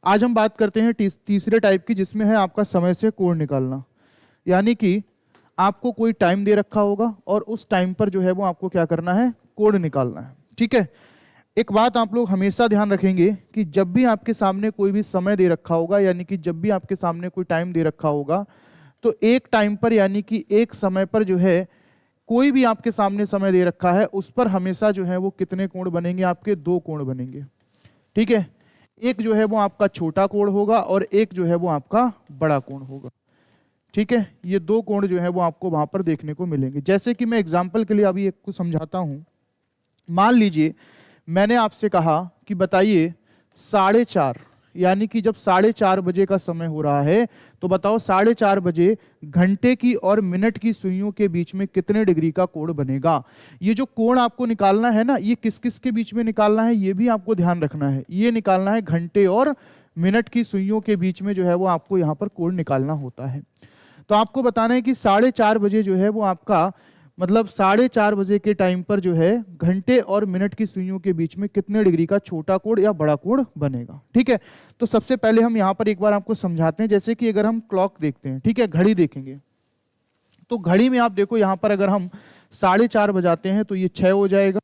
आज हम बात करते हैं तीसरे टाइप की, जिसमें है आपका समय से कोण निकालना। यानी कि आपको कोई टाइम दे रखा होगा और उस टाइम पर जो है वो आपको क्या करना है, कोण निकालना है। ठीक है, एक बात आप लोग हमेशा ध्यान रखेंगे कि जब भी आपके सामने कोई भी समय दे रखा होगा, यानी कि जब भी आपके सामने कोई टाइम दे रखा होगा, तो एक टाइम पर यानी कि एक समय पर जो है कोई भी आपके सामने समय दे रखा है, उस पर हमेशा जो है वो कितने कोण बनेंगे, आपके दो कोण बनेंगे। ठीक है, एक जो है वो आपका छोटा कोण होगा और एक जो है वो आपका बड़ा कोण होगा। ठीक है, ये दो कोण जो है वो आपको वहां पर देखने को मिलेंगे। जैसे कि मैं एग्जांपल के लिए अभी एक को समझाता हूं। मान लीजिए मैंने आपसे कहा कि बताइए 4:30, यानी कि जब 4:30 बजे का समय हो रहा है, तो बताओ 4:30 बजे घंटे की और मिनट की सुइयों के बीच में कितने डिग्री का कोण बनेगा। ये जो कोण आपको निकालना है ना, ये किस किस के बीच में निकालना है, ये भी आपको ध्यान रखना है। ये निकालना है घंटे और मिनट की सुइयों के बीच में जो है वो आपको यहाँ पर कोण निकालना होता है। तो आपको बताना है कि 4:30 बजे जो है वो आपका मतलब 4:30 बजे के टाइम पर जो है घंटे और मिनट की सुइयों के बीच में कितने डिग्री का छोटा कोण या बड़ा कोण बनेगा। ठीक है, तो सबसे पहले हम यहाँ पर एक बार आपको समझाते हैं। जैसे कि अगर हम क्लॉक देखते हैं, ठीक है, घड़ी देखेंगे, तो घड़ी में आप देखो यहाँ पर अगर हम 4:30 बजाते हैं तो ये 6 हो जाएगा,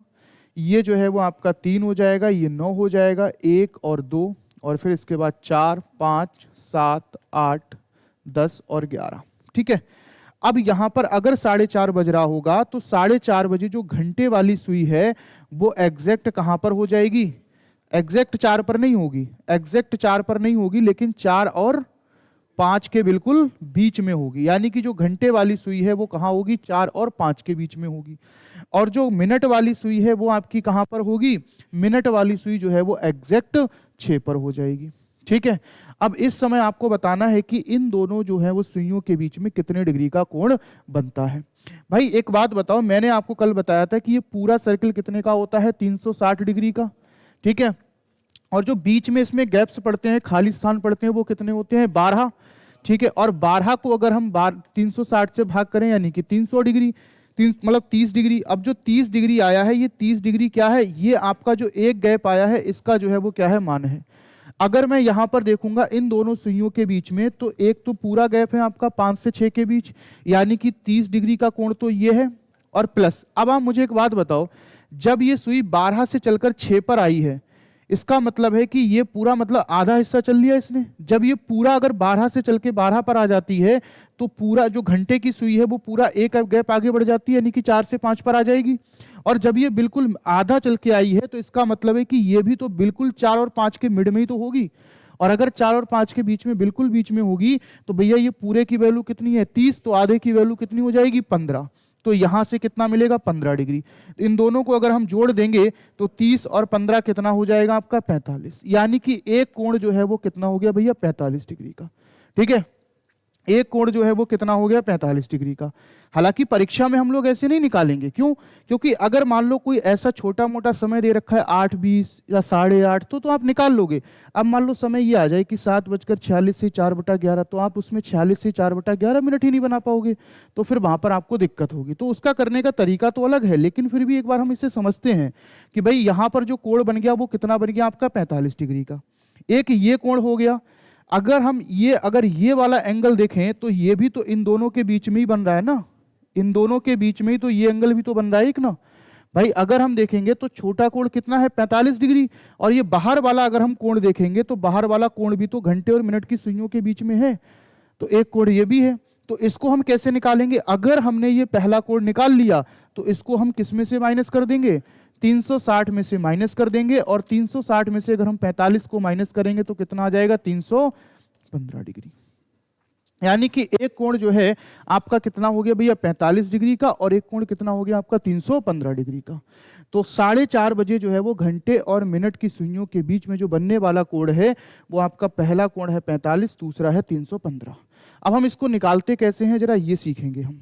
ये जो है वो आपका 3 हो जाएगा, ये 9 हो जाएगा, 1 और 2, और फिर इसके बाद 4, 5, 7, 8, 10 और 11। ठीक है, अब यहां पर अगर 4:30 बज रहा होगा तो 4:30 बजे जो घंटे वाली सुई है वो एग्जैक्ट कहां पर हो जाएगी, एग्जैक्ट 4 पर नहीं होगी, एग्जैक्ट 4 पर नहीं होगी, लेकिन 4 और 5 के बिल्कुल बीच में होगी। यानी कि जो घंटे वाली सुई है वो कहां होगी, 4 और 5 के बीच में होगी। और जो मिनट वाली सुई है वो आपकी कहां पर होगी, मिनट वाली सुई जो है वो एग्जैक्ट 6 पर हो जाएगी। ठीक है, अब इस समय आपको बताना है कि इन दोनों जो है वो सुइयों के बीच में कितने डिग्री का कोण बनता है। भाई एक बात बताओ, मैंने आपको कल बताया था कि ये पूरा सर्किल कितने का होता है, 360 डिग्री का। ठीक है, और जो बीच में इसमें गैप्स पड़ते हैं, खाली स्थान पड़ते हैं, वो कितने होते हैं, 12। ठीक है, और 12 को अगर हम 360 से भाग करें यानी कि 300 डिग्री, मतलब 30 डिग्री। अब जो 30 डिग्री आया है, ये 30 डिग्री क्या है, ये आपका जो एक गैप आया है इसका जो है वो क्या है, मान है। अगर मैं यहां पर देखूंगा इन दोनों सुइयों के बीच में, तो एक तो पूरा गैप है आपका 5 से 6 के बीच, यानी कि 30 डिग्री का कोण तो ये है, और प्लस अब आप मुझे एक बात बताओ, जब ये सुई 12 से चलकर 6 पर आई है, इसका मतलब है कि ये पूरा मतलब आधा हिस्सा चल लिया इसने। जब ये पूरा अगर 12 से चल के 12 पर आ जाती है, तो पूरा जो घंटे की सुई है वो पूरा एक गैप आगे बढ़ जाती है, यानी कि 4 से 5 पर आ जाएगी। और जब ये बिल्कुल आधा चल के आई है, तो इसका मतलब है कि ये भी तो बिल्कुल 4 और 5 के मिड में ही तो होगी। और अगर 4 और 5 के बीच में बिल्कुल बीच में होगी, तो भैया ये पूरे की वैल्यू कितनी है, 30, तो आधे की वैल्यू कितनी हो जाएगी, 15। तो यहां से कितना मिलेगा, 15 डिग्री। इन दोनों को अगर हम जोड़ देंगे तो 30 और 15 कितना हो जाएगा आपका, 45। यानी कि एक कोण जो है वो कितना हो गया भैया, 45 डिग्री का। ठीक है, एक कोण जो है वो कितना हो गया, 45 डिग्री का। हालांकि परीक्षा में हम लोग ऐसे नहीं निकालेंगे, क्यों, क्योंकि अगर मान लो कोई ऐसा छोटा मोटा समय दे रखा है 8:20 या 8:30, तो आप निकाल लोगे। अब मान लो समय ये आ जाए कि 7:46 से 4/11, तो आप उसमें 46 से 4/11 मिनट ही नहीं बना पाओगे, तो फिर वहां पर आपको दिक्कत होगी। तो उसका करने का तरीका तो अलग है, लेकिन फिर भी एक बार हम इसे समझते हैं कि भाई यहां पर जो कोण बन गया वो कितना बन गया आपका, 45 डिग्री का। एक ये कोण हो गया। अगर हम ये वाला एंगल देखें, तो ये भी तो इन दोनों के बीच में ही बन रहा है ना, इन दोनों के बीच में ही तो ये एंगल भी तो बन रहा है एक ना। भाई अगर हम देखेंगे तो छोटा कोण कितना है, 45 डिग्री। और ये बाहर वाला अगर हम कोण देखेंगे तो बाहर वाला कोण भी तो घंटे और मिनट की सुइयों के बीच में है, तो एक कोण ये भी है। तो इसको हम कैसे निकालेंगे, अगर हमने ये पहला कोण निकाल लिया तो इसको हम किस में से माइनस कर देंगे, 360 में से माइनस कर देंगे। और 360 में से अगर हम 45 को माइनस करेंगे तो कितना आ जाएगा, 315 डिग्री। यानी कि एक कोण जो है आपका कितना हो गया भैया, 45 डिग्री का, और एक कोण कितना हो गया आपका, 315 डिग्री का। तो 4:30 बजे जो है वो घंटे और मिनट की सुइयों के बीच में जो बनने वाला कोण है वो आपका पहला कोण है 45, दूसरा है 315। अब हम इसको निकालते कैसे हैं, जरा ये सीखेंगे हम।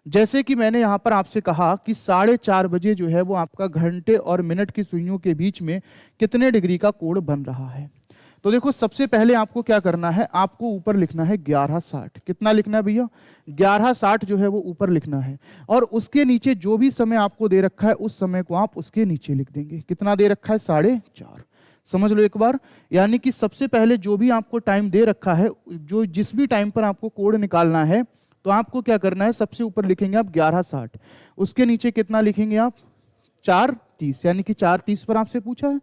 जैसे कि मैंने यहां पर आपसे कहा कि 4:30 बजे जो है वो आपका घंटे और मिनट की सुइयों के बीच में कितने डिग्री का कोण बन रहा है। तो देखो सबसे पहले आपको क्या करना है, आपको ऊपर लिखना है 11:60। कितना लिखना है भैया, 11:60 जो है वो ऊपर लिखना है। और उसके नीचे जो भी समय आपको दे रखा है उस समय को आप उसके नीचे लिख देंगे। कितना दे रखा है, 4:30। समझ लो एक बार। यानी कि सबसे पहले जो भी आपको टाइम दे रखा है, जो जिस भी टाइम पर आपको कोड निकालना है, तो आपको क्या करना है, सबसे ऊपर लिखेंगे आप 1160, उसके नीचे कितना लिखेंगे आप 430, यानी कि 430 पर आपसे पूछा है।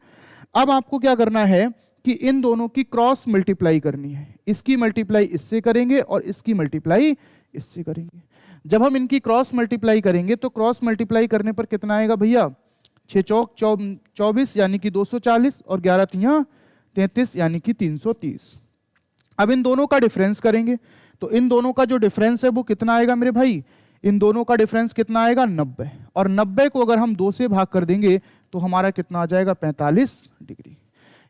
अब आपको क्या करना है कि इन दोनों की क्रॉस मल्टीप्लाई करनी है, इसकी मल्टीप्लाई इससे करेंगे और इसकी मल्टीप्लाई इससे करेंगे। जब हम इनकी क्रॉस मल्टीप्लाई करेंगे तो क्रॉस मल्टीप्लाई करने पर कितना आएगा भैया, 6 चौक 24 यानी कि 240 और 11 तियां 33 यानी कि 330। अब इन दोनों का डिफरेंस करेंगे तो इन दोनों का जो डिफरेंस है वो कितना आएगा मेरे भाई, इन दोनों का डिफरेंस कितना आएगा 90, और 90 को अगर हम 2 से भाग कर देंगे तो हमारा कितना आ जाएगा 45 डिग्री।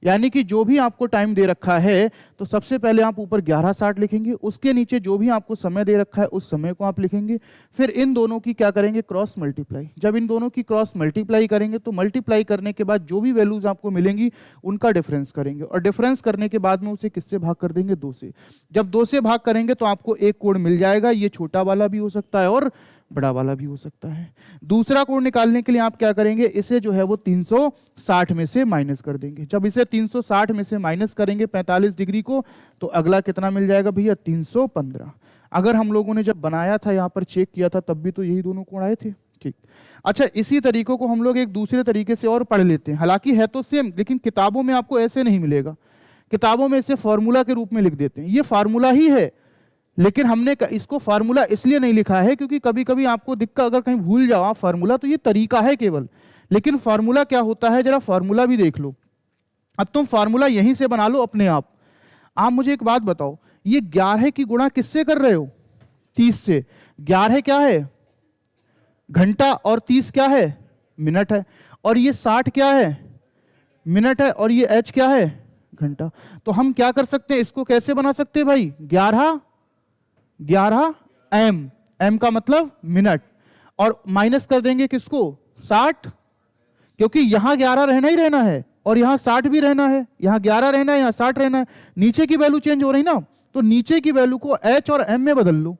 यानी कि जो भी आपको टाइम दे रखा है तो सबसे पहले आप ऊपर 1160 लिखेंगे, उसके नीचे जो भी आपको समय दे रखा है उस समय को आप लिखेंगे, फिर इन दोनों की क्या करेंगे क्रॉस मल्टीप्लाई। जब इन दोनों की क्रॉस मल्टीप्लाई करेंगे तो मल्टीप्लाई करने के बाद जो भी वैल्यूज आपको मिलेंगी उनका डिफरेंस करेंगे, और डिफरेंस करने के बाद में उसे किससे भाग कर देंगे 2 से। जब 2 से भाग करेंगे तो आपको एक कोण मिल जाएगा, ये छोटा वाला भी हो सकता है और बड़ा वाला भी हो सकता है। दूसरा कोण निकालने के लिए आप क्या करेंगे, इसे जो है वो 360 में से माइनस कर देंगे। जब इसे 360 में से माइनस करेंगे 45 डिग्री को, तो अगला कितना मिल जाएगा भैया 315। अगर हम लोगों ने जब बनाया था यहाँ पर चेक किया था तब भी तो यही दोनों कोण आए थे। ठीक, अच्छा इसी तरीकों को हम लोग एक दूसरे तरीके से और पढ़ लेते हैं, हालांकि है तो सेम लेकिन किताबों में आपको ऐसे नहीं मिलेगा। किताबों में इसे फॉर्मूला के रूप में लिख देते हैं, ये फार्मूला ही है, लेकिन हमने इसको फार्मूला इसलिए नहीं लिखा है क्योंकि कभी कभी आपको दिक्कत, अगर कहीं भूल जाओ आप फार्मूला, तो ये तरीका है केवल, लेकिन फार्मूला क्या होता है जरा फार्मूला भी देख लो। अब तुम फार्मूला यहीं से बना लो अपने आप। आप मुझे एक बात बताओ, ये 11 की गुणा किससे कर रहे हो 30 से। 11 क्या है घंटा और 30 क्या है मिनट है, और ये 60 क्या है मिनट है, और ये h क्या है घंटा। तो हम क्या कर सकते हैं, इसको कैसे बना सकते हैं भाई, 11 m का मतलब मिनट, और माइनस कर देंगे किसको 60, क्योंकि यहां 11 रहना ही रहना है और यहां 60 भी रहना है, यहां 11 रहना है यहां 60 रहना है। नीचे की वैल्यू चेंज हो रही ना, तो नीचे की वैल्यू को h और m में बदल लो,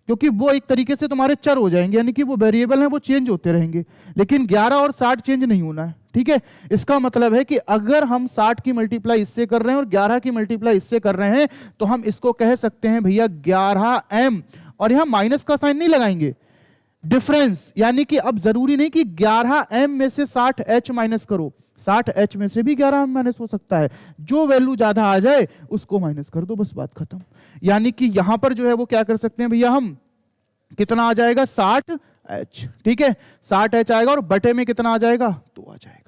क्योंकि वो एक तरीके से तुम्हारे चर हो जाएंगे, यानी कि वो वेरिएबल हैं वो चेंज होते रहेंगे, लेकिन 11 और 60 चेंज नहीं होना है। ठीक है, इसका मतलब है कि अगर हम 60 की मल्टीप्लाई इससे कर रहे हैं और 11 की मल्टीप्लाई इससे कर रहे हैं तो हम इसको कह सकते हैं भैया 11m, और यहां माइनस का साइन नहीं लगाएंगे, डिफरेंस, यानी कि अब जरूरी नहीं कि 11m में से 60h माइनस करो, 60h में से भी 11m माइनस हो सकता है, जो वैल्यू ज्यादा आ जाए उसको माइनस कर दो, बस बात खत्म। यानी कि यहां पर जो है वो क्या कर सकते हैं भैया, हम कितना आ जाएगा 60h, ठीक है 60h आएगा, और बटे में कितना आ जाएगा 2 आ जाएगा।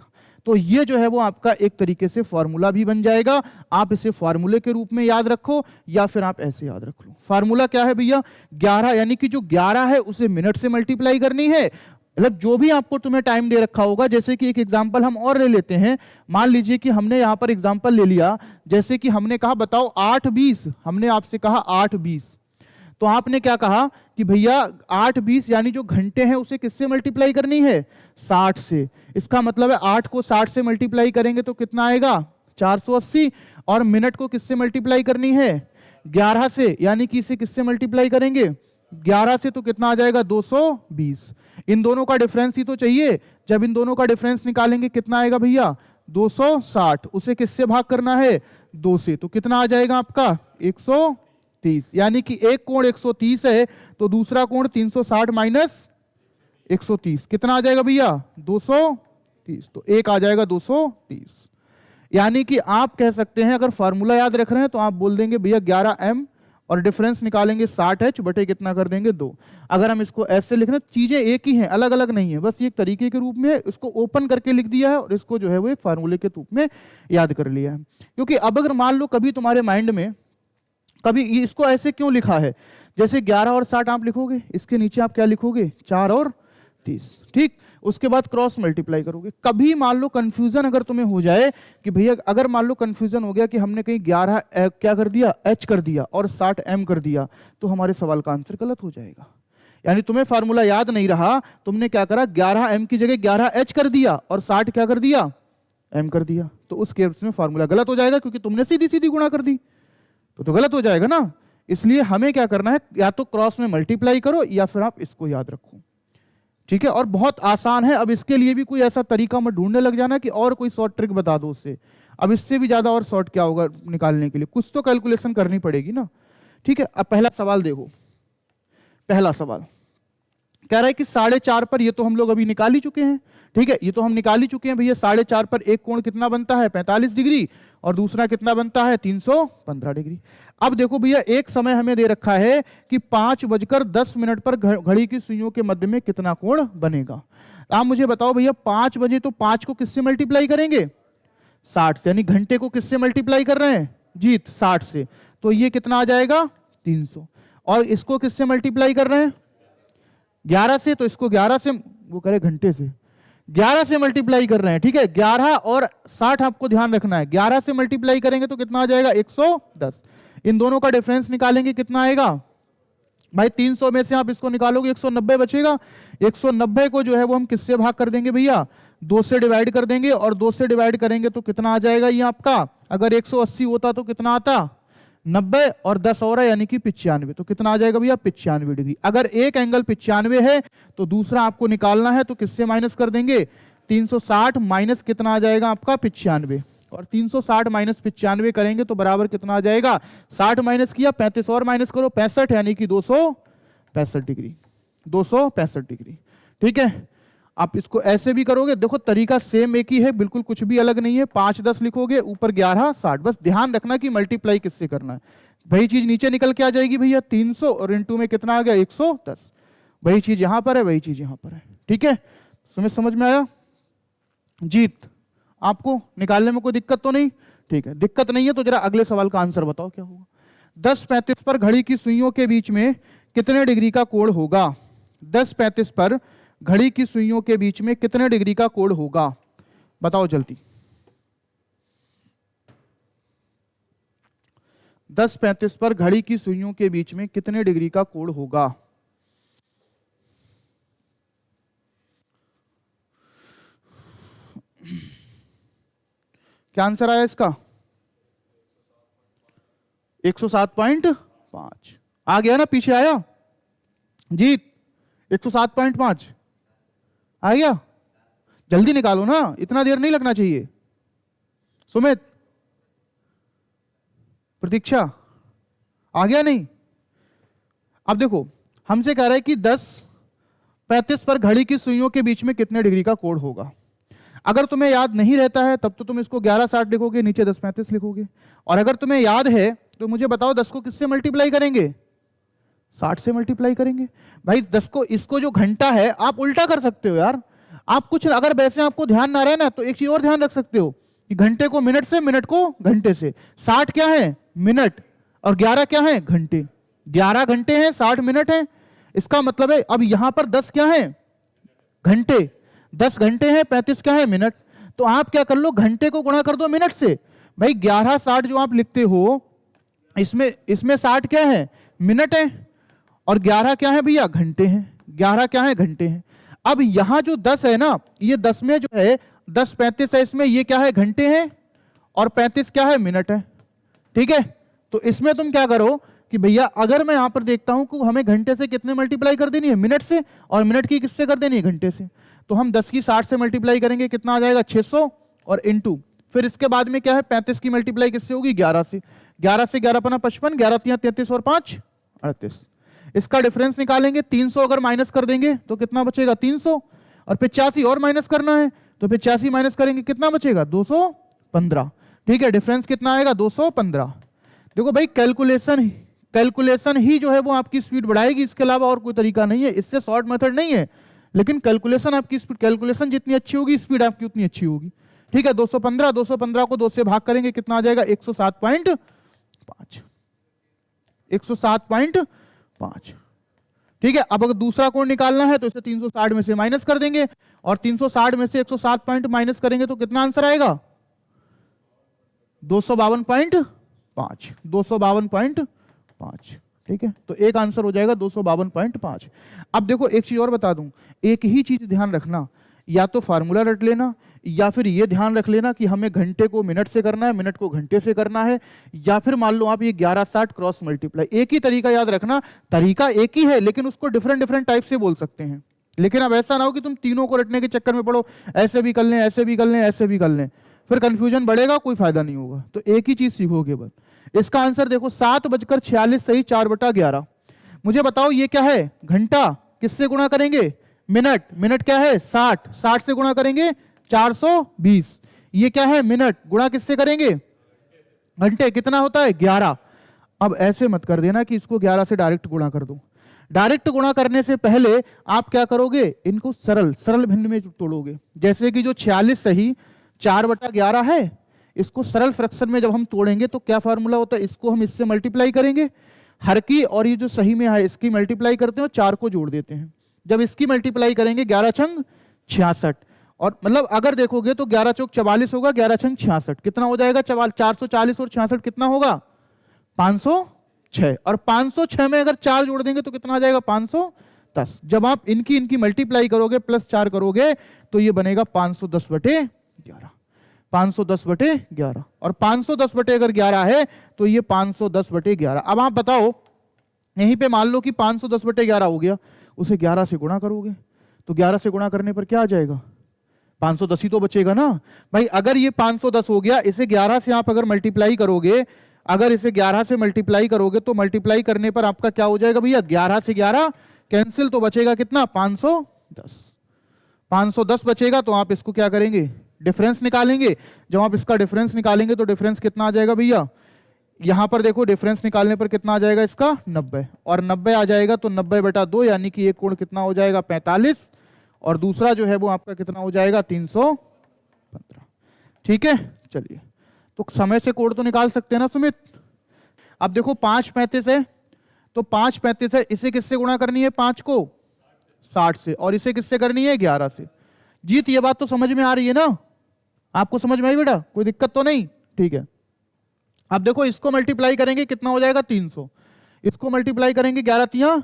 तो ये जो है वो आपका एक तरीके से फॉर्मूला भी बन जाएगा। आप इसे फॉर्मूले के रूप में याद रखो या फिर आप ऐसे याद रख लो। फॉर्मूला क्या है भैया 11, यानी कि जो 11 है उसे मिनट से मल्टीप्लाई करनी है, मतलब जो भी आपको तुम्हें टाइम दे रखा होगा। जैसे कि एक एग्जांपल हम और ले लेते हैं, मान लीजिए कि हमने यहां पर एग्जांपल ले लिया, जैसे कि हमने कहा बताओ 8:20, हमने आपसे कहा 8:20, तो आपने क्या कहा कि भैया 8:20 यानी जो घंटे हैं उसे किससे मल्टीप्लाई करनी है 60 से। इसका मतलब है 8 को 60 से मल्टीप्लाई करेंगे तो कितना आएगा 480, और मिनट को किससे मल्टीप्लाई करनी है 11 से, यानी कि इसे किससे मल्टीप्लाई करेंगे 11 से, तो कितना आ जाएगा 220। इन दोनों का डिफरेंस ही तो चाहिए, जब इन दोनों का डिफरेंस निकालेंगे कितना आएगा भैया 260, उसे किससे भाग करना है 2 से, तो कितना आ जाएगा आपका 130। यानी कि एक कोण 130 है तो दूसरा कोण 360 माइनस 130 कितना आ जाएगा भैया 230, तो एक आ जाएगा 230। यानी कि आप कह सकते हैं, अगर फॉर्मूला याद रख रहे हैं तो आप बोल देंगे भैया 11m, और डिफरेंस निकालेंगे 60h बटे कितना कर देंगे 2। अगर हम इसको ऐसे लिख रहे हैं, चीजें एक ही हैं अलग अलग नहीं है, बस ये एक तरीके के रूप में इसको ओपन करके लिख दिया है और इसको जो है वो एक फार्मूले के रूप में याद कर लिया है। क्योंकि अब अगर मान लो कभी तुम्हारे माइंड में कभी इसको ऐसे क्यों लिखा है, जैसे 11 और 60 आप लिखोगे, इसके नीचे आप क्या लिखोगे 4 और 30, ठीक, उसके बाद क्रॉस मल्टीप्लाई करोगे। कभी मान लो कंफ्यूजन अगर तुम्हें हो जाए कि भैया, अगर मान लो कंफ्यूजन हो गया कि हमने कहीं 11 क्या कर दिया h कर दिया और 60 m कर दिया, तो हमारे सवाल का आंसर गलत हो जाएगा। यानी तुम्हें फार्मूला याद नहीं रहा, तुमने क्या करा 11m की जगह 11h कर दिया और 60 क्या कर दिया m कर दिया, तो उस केस में फार्मूला गलत हो जाएगा, क्योंकि तुमने सीधी सीधी गुणा कर दी, तो गलत हो जाएगा ना। इसलिए हमें क्या करना है, या तो क्रॉस में मल्टीप्लाई करो या फिर आप इसको याद रखो, ठीक है। और बहुत आसान है, अब इसके लिए भी कोई ऐसा तरीका मत ढूंढने लग जाना कि और कोई शॉर्ट ट्रिक बता दो उससे। अब इससे भी ज्यादा और शॉर्ट क्या होगा निकालने के लिए, कुछ तो कैलकुलेशन करनी पड़ेगी ना। ठीक है, अब पहला सवाल देखो, पहला सवाल कह रहा है कि 4.5 पर, ये तो हम लोग अभी निकाल ही चुके हैं। ठीक है, ये तो हम निकाल ही चुके हैं भैया। 4.5 पर एक कोण कितना बनता है 45 डिग्री, और दूसरा कितना बनता है 315 डिग्री। अब देखो भैया, एक समय हमें दे रखा है कि 5:10 पर घड़ी की सुइयों के मध्य में कितना कोण बनेगा। आप मुझे बताओ भैया, 5 बजे तो 5 को किससे मल्टीप्लाई करेंगे 60 से, यानी घंटे को किससे मल्टीप्लाई कर रहे हैं जीत 60 से, तो ये कितना आ जाएगा 300। और इसको किससे मल्टीप्लाई कर रहे हैं 11 से, तो इसको 11 से वो करे घंटे से 11 से मल्टीप्लाई कर रहे हैं। ठीक है, 11 और 60 आपको ध्यान रखना है, 11 से मल्टीप्लाई करेंगे तो कितना आ जाएगा 110। इन दोनों का डिफरेंस निकालेंगे कितना आएगा भाई, 300 में से आप इसको निकालोगे 190 बचेगा। 190 को जो है वो हम किससे भाग कर देंगे भैया 2 से डिवाइड कर देंगे, और 2 से डिवाइड करेंगे तो कितना आ जाएगा ये आपका, अगर 180 होता तो कितना आता 90 और 10 और है यानी कि 95, तो कितना आ जाएगा भैया 95 डिग्री। अगर एक एंगल 95 है तो दूसरा आपको निकालना है, तो किससे माइनस कर देंगे 360 माइनस कितना आ जाएगा आपका 95, और 360 माइनस 95 करेंगे तो बराबर कितना आ जाएगा 60 माइनस किया 35 और माइनस करो 65 यानी कि 265 डिग्री, 265 डिग्री। ठीक है, आप इसको ऐसे भी करोगे, देखो तरीका सेम एक ही है, बिल्कुल कुछ भी अलग नहीं है। 5 10 लिखोगे, ऊपर 11 60, बस ध्यान रखना कि मल्टीप्लाई किससे करना है। वही चीज नीचे निकल के आ जाएगी भैया 300, और इनटू में कितना आ गया 110। वही चीज यहां पर है, वही चीज यहां पर है। ठीक है, समझ में आया जीत, आपको निकालने में कोई दिक्कत तो नहीं। ठीक है, दिक्कत नहीं है तो जरा अगले सवाल का आंसर बताओ क्या होगा। 10:35 पर घड़ी की सुइयों के बीच में कितने डिग्री का कोण होगा। 10:35 पर घड़ी की सुइयों के बीच में कितने डिग्री का कोण होगा, बताओ जल्दी। 10:35 पर घड़ी की सुइयों के बीच में कितने डिग्री का कोण होगा। क्या आंसर आया इसका 107.5 आ गया ना, पीछे आया जीत 107.5 आ गया। जल्दी निकालो ना, इतना देर नहीं लगना चाहिए। सुमित, प्रतीक्षा, आ गया नहीं। अब देखो हमसे कह रहा है कि 10:35 पर घड़ी की सुइयों के बीच में कितने डिग्री का कोण होगा। अगर तुम्हें याद नहीं रहता है तब तो तुम इसको 11:60 लिखोगे, नीचे 10:35 लिखोगे, और अगर तुम्हें याद है तो मुझे बताओ 10 को किससे मल्टीप्लाई करेंगे 60 से मल्टीप्लाई करेंगे। भाई 10 को, इसको जो घंटा है आप उल्टा कर सकते हो यार। आप कुछ अगर वैसे आपको ध्यान ना रहे ना तो एक चीज और ध्यान रख सकते हो कि घंटे को मिनट से, मिनट को घंटे से। 60 क्या है मिनट, और 11 क्या है घंटे। 11 घंटे हैं, 60 मिनट है। इसका मतलब है अब यहां पर 10 क्या है घंटे, 10 घंटे हैं, 35 क्या है मिनट। तो आप क्या कर लो, घंटे को गुणा कर दो मिनट से। भाई 11:60 जो आप लिखते हो, इसमें 60 क्या है मिनट है, और 11 क्या है भैया घंटे हैं। 11 क्या है घंटे हैं। अब यहां जो 10 है ना, ये 10 में जो है 10:35 है, इसमें ये क्या है घंटे हैं, और 35 क्या है मिनट है। ठीक है, तो इसमें तुम क्या करो कि भैया अगर मैं यहां पर देखता हूं कि हमें घंटे से कितने मल्टीप्लाई कर देनी है मिनट से, और मिनट की किससे कर देनी है घंटे से, तो हम 10 की 60 से मल्टीप्लाई करेंगे, कितना आ जाएगा 600, और इनटू फिर इसके बाद में क्या है 35 की मल्टीप्लाई किससे होगी 11 से। 11 से 11 पना 55, 11 तिया 33 और 5 38। इसका डिफरेंस निकालेंगे, 300 अगर माइनस कर देंगे तो कितना बचेगा 300, और 85 और माइनस करना है तो 85 माइनस करेंगे कितना बचेगा 215। ठीक है, डिफरेंस कितना आएगा 215। देखो भाई कैलकुलेशन ही जो है वो आपकी स्पीड बढ़ाएगी, इसके अलावा और कोई तरीका नहीं है। इससे शॉर्ट मेथड नहीं है, लेकिन कैलकुलेशन आपकी स्पीड, कैलकुलेशन जितनी अच्छी होगी स्पीड आपकी उतनी अच्छी होगी। ठीक है, 215 को 2 से भाग करेंगे कितना आ जाएगा 107.5, 107.5। ठीक है, अब अगर दूसरा कोण निकालना है तो इसे 360 में से माइनस कर देंगे, और 360 में से 107 पॉइंट माइनस करेंगे तो कितना आंसर आएगा 252.5, 252.5। ठीक है, तो एक आंसर हो जाएगा 252.5। अब देखो एक चीज और बता दूं, एक ही चीज ध्यान रखना, या तो फार्मूला रट लेना, या फिर ये ध्यान रख लेना कि हमें घंटे को मिनट से करना है, मिनट को घंटे से करना है, या फिर मान लो आप ये 11:60 क्रॉस मल्टीप्लाई। एक ही तरीका याद रखना, तरीका एक ही है लेकिन उसको डिफरेंट टाइप से बोल सकते हैं। लेकिन अब ऐसा ना हो कि तुम तीनों को रटने के चक्कर में पड़ो, ऐसे भी कर लें, ऐसे भी कर लें, ऐसे भी कर लें। फिर कंफ्यूजन बढ़ेगा, कोई फायदा नहीं होगा। तो एक ही चीज सीखोगे बस। इसका आंसर देखो 7:46 सही 4/11। मुझे बताओ ये क्या है, घंटा, किससे गुणा करेंगे, मिनट, मिनट क्या है 60, 60 से गुणा करेंगे 420। ये क्या है, मिनट, गुणा किससे करेंगे, घंटे, कितना होता है 11। अब ऐसे मत कर देना कि इसको 11 से डायरेक्ट गुणा कर दो। डायरेक्ट गुणा करने से पहले आप क्या करोगे, इनको सरल सरल भिन्न में तोड़ोगे। जैसे कि जो 46 सही 4/11 है, इसको सरल फ्रैक्शन में जब हम तोड़ेंगे तो क्या फार्मूला होता है, इसको हम इससे मल्टीप्लाई करेंगे, हर की और ये जो सही में है इसकी मल्टीप्लाई करते हैं और 4 को जोड़ देते हैं। जब इसकी मल्टीप्लाई करेंगे 11 छंग 66, और मतलब अगर देखोगे तो 11 चौक 44 होगा, 11 छंग 66, कितना हो जाएगा 440 और 66 कितना होगा 506, और 506 में अगर 4 जोड़ देंगे तो कितना आ जाएगा 510। जब आप इनकी इनकी मल्टीप्लाई करोगे प्लस 4 करोगे तो ये बनेगा 510/11, 510/11, और 510/11 है तो ये 510/11। अब आप बताओ यहीं पे मान लो कि 510/11 हो गया, उसे 11 से गुणा करोगे तो 11 से गुणा करने पर क्या आ जाएगा, 510 ही तो बचेगा ना भाई। अगर ये 510 हो गया, इसे 11 से आप अगर मल्टीप्लाई करोगे, अगर इसे 11 से मल्टीप्लाई करोगे तो मल्टीप्लाई करने पर आपका क्या हो जाएगा भैया, 11 से 11 कैंसिल, तो बचेगा कितना 510, 510 बचेगा। तो आप इसको क्या करेंगे, डिफरेंस निकालेंगे। जब आप इसका डिफरेंस निकालेंगे तो डिफरेंस कितना आ जाएगा भैया, यहां पर देखो डिफरेंस निकालने पर कितना आ जाएगा इसका 90, और 90 आ जाएगा तो 90/2, यानी कि एक कोण कितना हो जाएगा 45, और दूसरा जो है वो आपका कितना हो जाएगा 315। ठीक है, चलिए तो समय से कोण तो निकाल सकते हैं ना सुमित। अब देखो 5:35 है, तो 5:35 है, इसे किससे गुणा करनी है, 5 को 60 से, और इसे किससे करनी है 11 से। जीत ये बात तो समझ में आ रही है ना, आपको समझ में आई बेटा, कोई दिक्कत तो नहीं, ठीक है। अब देखो इसको मल्टीप्लाई करेंगे कितना हो जाएगा 300, इसको मल्टीप्लाई करेंगे 11×3 =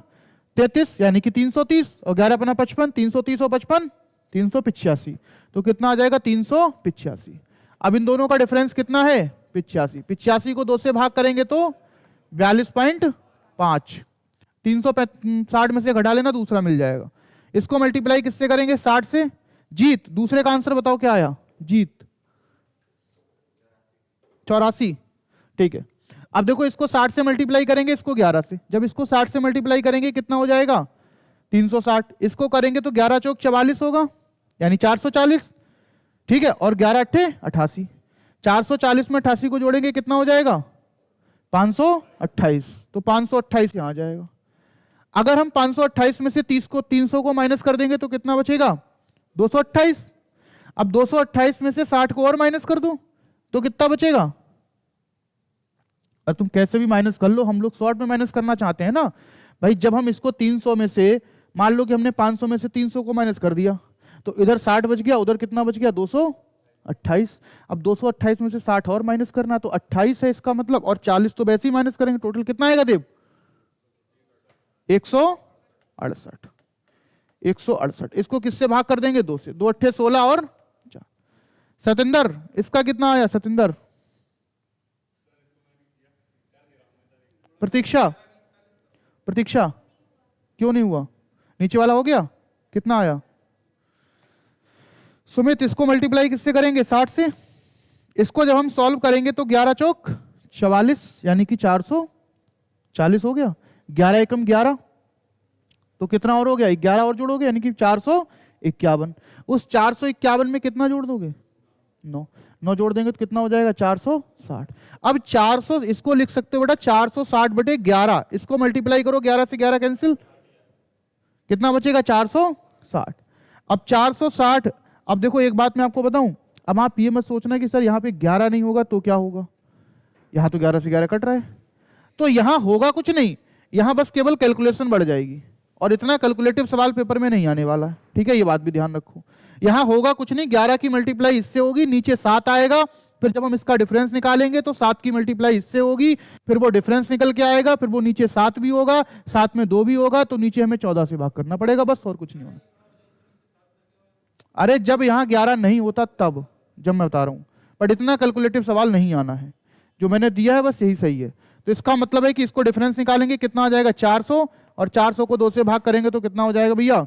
33 यानी कि 330, और 11×5 = 55, 330 और 55 385, तो कितना आ जाएगा 385। अब इन दोनों का डिफरेंस कितना है 85, 85 को 2 से भाग करेंगे तो 42.5, 360 में से घटा लेना दूसरा मिल जाएगा। इसको मल्टीप्लाई किससे करेंगे 60 से। जीत दूसरे का आंसर बताओ क्या आया, जीत 84, ठीक है। अब देखो इसको 60 से मल्टीप्लाई करेंगे, इसको 11 से, जब इसको 60 से मल्टीप्लाई करेंगे कितना हो जाएगा 360, इसको करेंगे तो 11 चौक 44 होगा यानी 440, ठीक है, और 11 अट्ठे 88, 440 में 88 को जोड़ेंगे कितना हो जाएगा 528, तो 528 यहां आ जाएगा। अगर हम 528 में से 300 को माइनस कर देंगे तो कितना बचेगा 228। अब 228 में से 60 को और माइनस कर दो तो कितना बचेगा, और तुम कैसे भी माइनस कर लो, हम लोग शॉर्ट में माइनस करना चाहते हैं ना भाई। जब हम इसको 300 में से, मान लो कि हमने 500 में से 300 को माइनस कर दिया तो इधर 60 बच गया, उधर कितना बच गया 228। अब 228 में से 60 और माइनस करना तो 28 है इसका मतलब, और 40 तो वैसे ही माइनस करेंगे, टोटल कितना आएगा देव 168, 168। इसको किससे भाग कर देंगे 2 से, 2 अट्ठे 16 और 4। सतेंद्र इसका कितना आया, सतेंद्र प्रतीक्षा, प्रतीक्षा क्यों नहीं हुआ, नीचे वाला हो गया, कितना आया सुमित। इसको मल्टीप्लाई किससे करेंगे 60 से, इसको जब हम सॉल्व करेंगे तो 11 चौक 44 यानी कि 440 हो गया, 11 एकम 11 तो कितना और हो गया 11 और जोड़ोगे यानी कि 451। उस 451 में कितना जोड़ दोगे 9 जोड़ देंगे तो कितना हो जाएगा 460। अब 400 इसको लिख सकते हो बेटा 460/11, इसको मल्टीप्लाई करो 11 से 11 कैंसिल, कितना बचेगा 460। अब 460, अब देखो एक बात मैं आपको बताऊं, अब आप ये मत सोचना कि सर यहाँ पे 11 नहीं होगा तो क्या होगा, यहाँ तो 11 से 11 कट रहा है, तो यहाँ होगा कुछ नहीं, यहाँ बस केवल कैलकुलेशन बढ़ जाएगी, और इतना कैलकुलेटिव सवाल पेपर में नहीं आने वाला है, ठीक है, ये बात भी ध्यान रखो। यहाँ होगा कुछ नहीं, 11 की मल्टीप्लाई इससे होगी, नीचे 7 आएगा, फिर जब हम इसका डिफरेंस निकालेंगे तो 7 की मल्टीप्लाई इससे होगी, फिर वो डिफरेंस निकल के आएगा, फिर वो नीचे 7 भी होगा, 7 में 2 भी होगा, तो नीचे हमें 14 से भाग करना पड़ेगा, बस और कुछ नहीं होना। अरे जब यहाँ 11 नहीं होता तब, जब मैं बता रहा हूं, बट इतना कैलकुलेटिव सवाल नहीं आना है, जो मैंने दिया है बस यही सही है। तो इसका मतलब है कि इसको डिफरेंस निकालेंगे कितना आ जाएगा 400, और 400 को 2 से भाग करेंगे तो कितना हो जाएगा भैया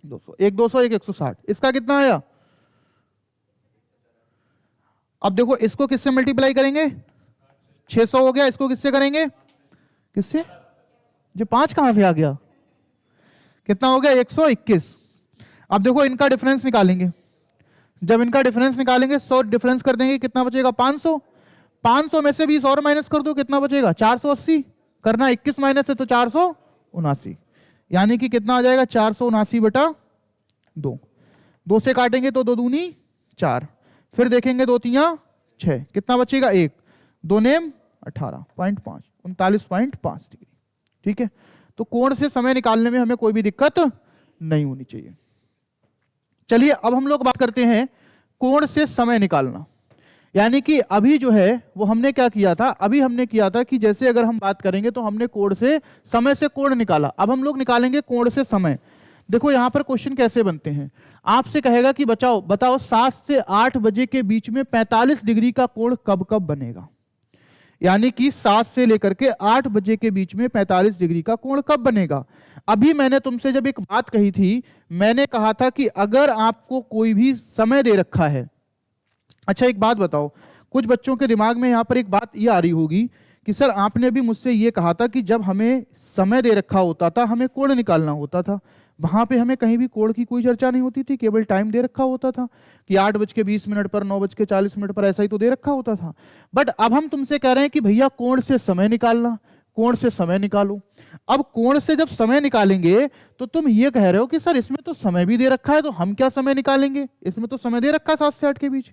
200, एक 200 एक 160, इसका कितना आया अब देखो इसको किससे मल्टीप्लाई करेंगे, 600 हो गया, इसको किससे करेंगे, किससे, जो 5 कहां से आ गया, कितना हो गया, 121। अब देखो इनका डिफरेंस निकालेंगे, जब इनका डिफरेंस निकालेंगे 100 डिफरेंस कर देंगे, कितना बचेगा, 500। 500 में से 20 और माइनस कर दो, कितना बचेगा, 480। करना 21 माइनस है तो 479, यानी कि कितना आ जाएगा, 479/2। 2 से काटेंगे तो 2 दूनी 4, फिर देखेंगे 2 तिया 6, कितना बचेगा 1, 2 नेम 18.5, 39.5 डिग्री। ठीक है, तो कोण से समय निकालने में हमें कोई भी दिक्कत नहीं होनी चाहिए। चलिए अब हम लोग बात करते हैं कोण से समय निकालना। यानी कि अभी जो है वो हमने क्या किया था, अभी हमने किया था कि जैसे अगर हम बात करेंगे तो हमने कोण से समय से कोण निकाला, अब हम लोग निकालेंगे कोण से समय। देखो यहां पर क्वेश्चन कैसे बनते हैं, आपसे कहेगा कि बताओ 7 से 8 बजे के बीच में 45 डिग्री का कोण कब कब बनेगा। यानी कि 7 से लेकर के 8 बजे के बीच में 45 डिग्री का कोण कब बनेगा। अभी मैंने तुमसे जब एक बात कही थी, मैंने कहा था कि अगर आपको कोई भी समय दे रखा है, अच्छा एक बात बताओ, कुछ बच्चों के दिमाग में यहां पर एक बात ये आ रही होगी कि सर आपने भी मुझसे ये कहा था कि जब हमें समय दे रखा होता था हमें कोण निकालना होता था, वहां पे हमें कहीं भी कोण की कोई चर्चा नहीं होती थी, केवल टाइम दे रखा होता था कि 8:20 पर, 9:40 पर, ऐसा ही तो दे रखा होता था। बट अब हम तुमसे कह रहे हैं कि भैया कोण से समय निकालना, कोण से समय निकालो। अब कोण से जब समय निकालेंगे तो तुम ये कह रहे हो कि सर इसमें तो समय भी दे रखा है, तो हम क्या समय निकालेंगे, इसमें तो समय दे रखा है 7 से 8 के बीच।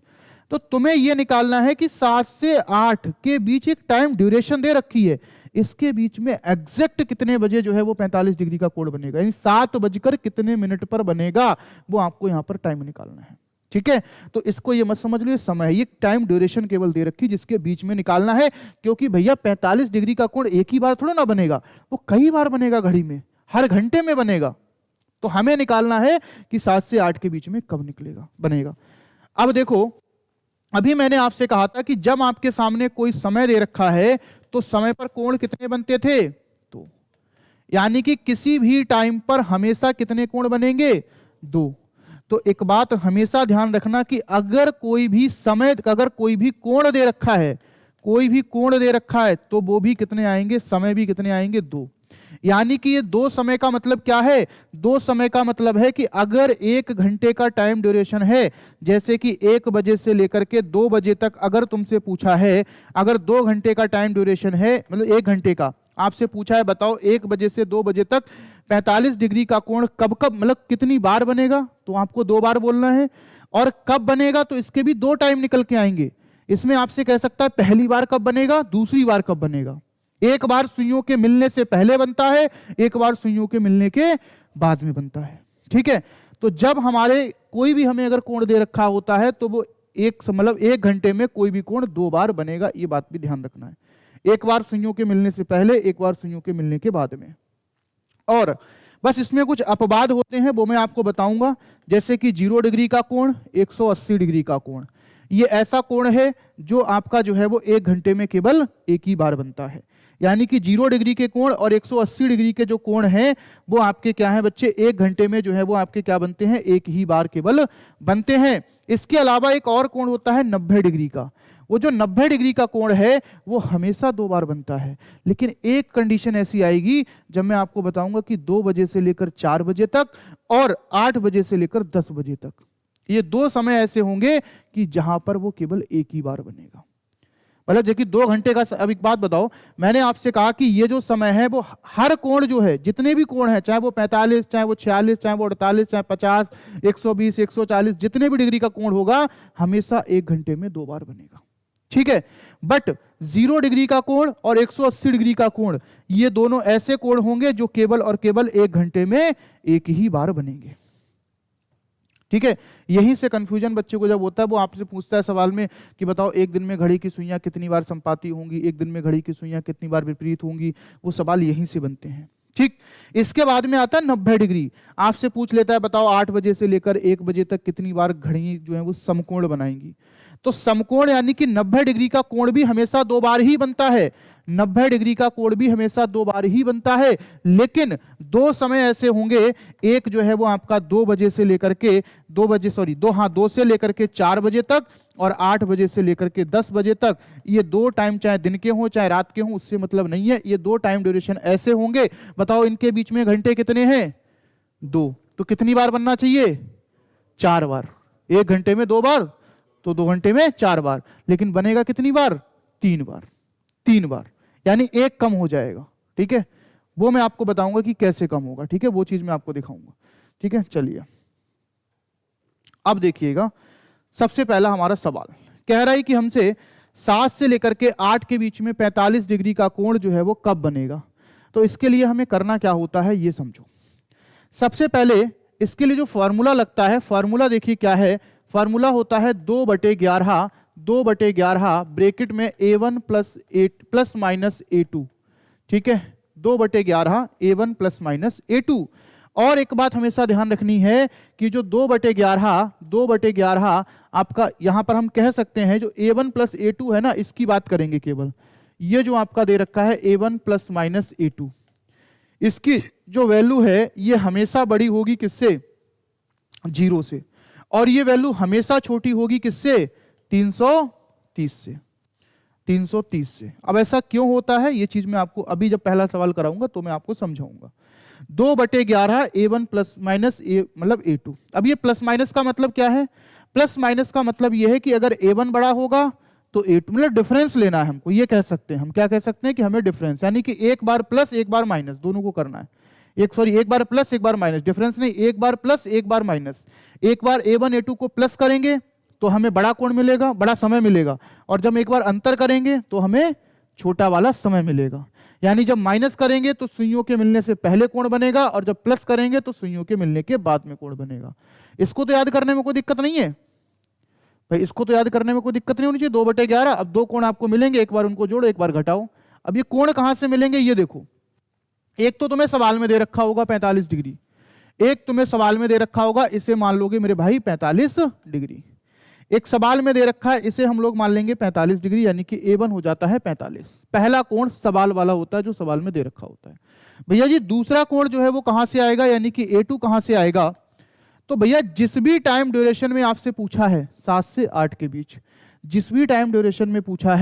तो तुम्हें यह निकालना है कि 7 से 8 के बीच एक टाइम ड्यूरेशन दे रखी है, इसके बीच में एग्जैक्ट कितने बजे जो है वो 45 डिग्री का कोण बनेगा, यानी 7 बजकर कितने मिनट पर बनेगा, वो आपको यहां पर टाइम निकालना है। ठीक है, तो इसको ये मत समझ लो ये समय है, ये टाइम ड्यूरेशन केवल दे रखी जिसके बीच में निकालना है, क्योंकि भैया 45 डिग्री का कोण एक ही बार थोड़ा ना बनेगा, वो कई बार बनेगा, घड़ी में हर घंटे में बनेगा। तो हमें निकालना है कि 7 से 8 के बीच में कब निकलेगा, बनेगा। अब देखो अभी मैंने आपसे कहा था कि जब आपके सामने कोई समय दे रखा है तो समय पर कोण कितने बनते थे, तो यानी कि किसी भी टाइम पर हमेशा कितने कोण बनेंगे, 2। तो एक बात हमेशा ध्यान रखना कि अगर कोई भी समय, अगर कोई भी कोण दे रखा है, कोई भी कोण दे रखा है तो वो भी कितने आएंगे, समय भी कितने आएंगे, 2। यानी कि ये 2 समय का मतलब क्या है, 2 समय का मतलब है कि अगर 1 घंटे का टाइम ड्यूरेशन है, जैसे कि 1 बजे से लेकर के 2 बजे तक अगर तुमसे पूछा है, अगर 2 घंटे का टाइम ड्यूरेशन है, मतलब 1 घंटे का आपसे पूछा है, बताओ 1 बजे से 2 बजे तक 45 डिग्री का कोण कब कब, मतलब कितनी बार बनेगा, तो आपको 2 बार बोलना है। और कब बनेगा, तो इसके भी 2 टाइम निकल के आएंगे। इसमें आपसे कह सकता है पहली बार कब बनेगा, दूसरी बार कब बनेगा। एक बार सुइयों के मिलने से पहले बनता है, एक बार सुइयों के मिलने के बाद में बनता है। ठीक है, तो जब हमारे कोई भी हमें अगर कोण दे रखा होता है तो वो मतलब 1 घंटे में कोई भी कोण 2 बार बनेगा, ये बात भी ध्यान रखना है। एक बार सुइयों के मिलने से पहले, एक बार सुइयों के मिलने के बाद में। और बस इसमें कुछ अपवाद होते हैं, वो मैं आपको बताऊंगा, जैसे कि 0 डिग्री का कोण, 180 डिग्री का कोण। ये ऐसा कोण है जो आपका जो है वो 1 घंटे में केवल एक ही बार बनता है। यानी कि 0 डिग्री के कोण और 180 डिग्री के जो कोण हैं वो आपके क्या हैं बच्चे, 1 घंटे में जो है वो आपके क्या बनते हैं, एक ही बार केवल बनते हैं। इसके अलावा एक और कोण होता है 90 डिग्री का। वो जो 90 डिग्री का कोण है वो हमेशा 2 बार बनता है, लेकिन एक कंडीशन ऐसी आएगी जब मैं आपको बताऊंगा कि 2 बजे से लेकर 4 बजे तक और 8 बजे से लेकर 10 बजे तक, ये 2 समय ऐसे होंगे कि जहां पर वो केवल एक ही बार बनेगा। मतलब जबकि 2 घंटे का, अब एक बात बताओ, मैंने आपसे कहा कि ये जो समय है वो हर कोण जो है, जितने भी कोण है, चाहे वो 45, चाहे वो 46, चाहे वो 48, चाहे 50, 120, 140, जितने भी डिग्री का कोण होगा हमेशा 1 घंटे में 2 बार बनेगा। ठीक है, बट 0 डिग्री का कोण और 180 डिग्री का कोण, ये दोनों ऐसे कोण होंगे जो केवल और केवल 1 घंटे में एक ही बार बनेंगे। ठीक है, यहीं से कंफ्यूजन बच्चे को जब होता है, वो आपसे पूछता है सवाल में कि बताओ एक दिन में घड़ी की सुइयां कितनी बार संपाती होंगी, एक दिन में घड़ी की सुइयां कितनी बार विपरीत होंगी, वो सवाल यहीं से बनते हैं। ठीक, इसके बाद में आता है 90 डिग्री। आपसे पूछ लेता है बताओ 8 बजे से लेकर 1 बजे तक कितनी बार घड़ी जो है वो समकोण बनाएंगी। तो समकोण यानी कि 90 डिग्री का कोण भी हमेशा 2 बार ही बनता है। 90 डिग्री का कोण भी हमेशा 2 बार ही बनता है, लेकिन 2 समय ऐसे होंगे, एक जो है वो आपका 2 बजे से लेकर के 2 से लेकर के 4 बजे तक, और 8 बजे से लेकर के 10 बजे तक। ये 2 टाइम चाहे दिन के हों चाहे रात के हों, उससे मतलब नहीं है, ये 2 टाइम ड्यूरेशन ऐसे होंगे। बताओ इनके बीच में घंटे कितने हैं? 2। तो कितनी बार बनना चाहिए? 4 बार। 1 घंटे में 2 बार, तो 2 घंटे में 4 बार। लेकिन बनेगा कितनी बार? 3 बार। 3 बार, यानी 1 कम हो जाएगा। ठीक है, वो मैं आपको बताऊंगा कि कैसे कम होगा। ठीक है, वो चीज मैं आपको दिखाऊंगा। ठीक है, चलिए अब देखिएगा, सबसे पहला हमारा सवाल कह रहा है कि हमसे 7 से लेकर के 8 के बीच में 45 डिग्री का कोण जो है वो कब बनेगा। तो इसके लिए हमें करना क्या होता है ये समझो। सबसे पहले इसके लिए जो फॉर्मूला लगता है, फॉर्मूला देखिए क्या है। फॉर्मूला होता है 2/11 ब्रैकेट में a1 प्लस माइनस a2। ठीक है, 2/11 a1 प्लस माइनस a2। और एक बात हमेशा ध्यान रखनी है कि जो 2/11 आपका यहां पर हम कह सकते हैं जो a1 प्लस a2 है ना, इसकी बात करेंगे केवल। ये जो आपका दे रखा है a1 प्लस माइनस a2, इसकी जो वैल्यू है ये हमेशा बड़ी होगी किससे? 0 से। और ये वैल्यू हमेशा छोटी होगी किससे? 330 से। 330 से। अब ऐसा क्यों होता है ये चीज मैं आपको अभी जब पहला सवाल कराऊंगा तो मैं आपको समझाऊंगा। 2/11 a1 प्लस माइनस मतलब a2। अब ये प्लस माइनस का मतलब क्या है? प्लस माइनस का मतलब ये है कि अगर a1 बड़ा होगा तो a2 मतलब डिफरेंस लेना है हमको। ये कह सकते हैं हम, क्या कह सकते हैं कि हमें डिफरेंस, यानी कि एक बार प्लस एक बार माइनस दोनों को करना है। एक बार प्लस एक बार माइनस, डिफरेंस नहीं, एक बार प्लस एक बार माइनस। एक बार a1 a2 को प्लस करेंगे तो हमें बड़ा कोण मिलेगा, बड़ा समय मिलेगा, और जब एक बार अंतर करेंगे तो हमें छोटा वाला समय मिलेगा। यानी जब माइनस करेंगे तो सुइयों के मिलने से पहले कोण बनेगा, और जब प्लस करेंगे तो सुइयों के मिलने के बाद में कोण बनेगा। इसको तो याद करने में कोई दिक्कत नहीं है भाई, इसको तो याद करने में कोई दिक्कत नहीं होनी चाहिए। 2/11, अब 2 कोण आपको मिलेंगे, एक बार उनको जोड़ो एक बार घटाओ। अब ये कोण कहां से मिलेंगे ये देखो। एक तो तुम्हें सवाल में दे रखा होगा 45 डिग्री, एक तुम्हें सवाल में दे रखा होगा, इसे मान लोगे मेरे भाई 45 डिग्री। एक सवाल में दे रखा है, इसे हम लोग मान लेंगे 45 डिग्री, यानी कि a1 हो जाता है 45। पहला कोण सवाल वाला होता है जो सवाल में दे रखा होता है। भैया जी दूसरा कोण जो है वो कहां से आएगा, यानी कि a2 कहां से आएगा? तो भैया जिस भी टाइम ड्यूरेशन में आपसे पूछा है 7 से 8 के बीच, जिस भी टाइम ड्यूरेशन में पूछा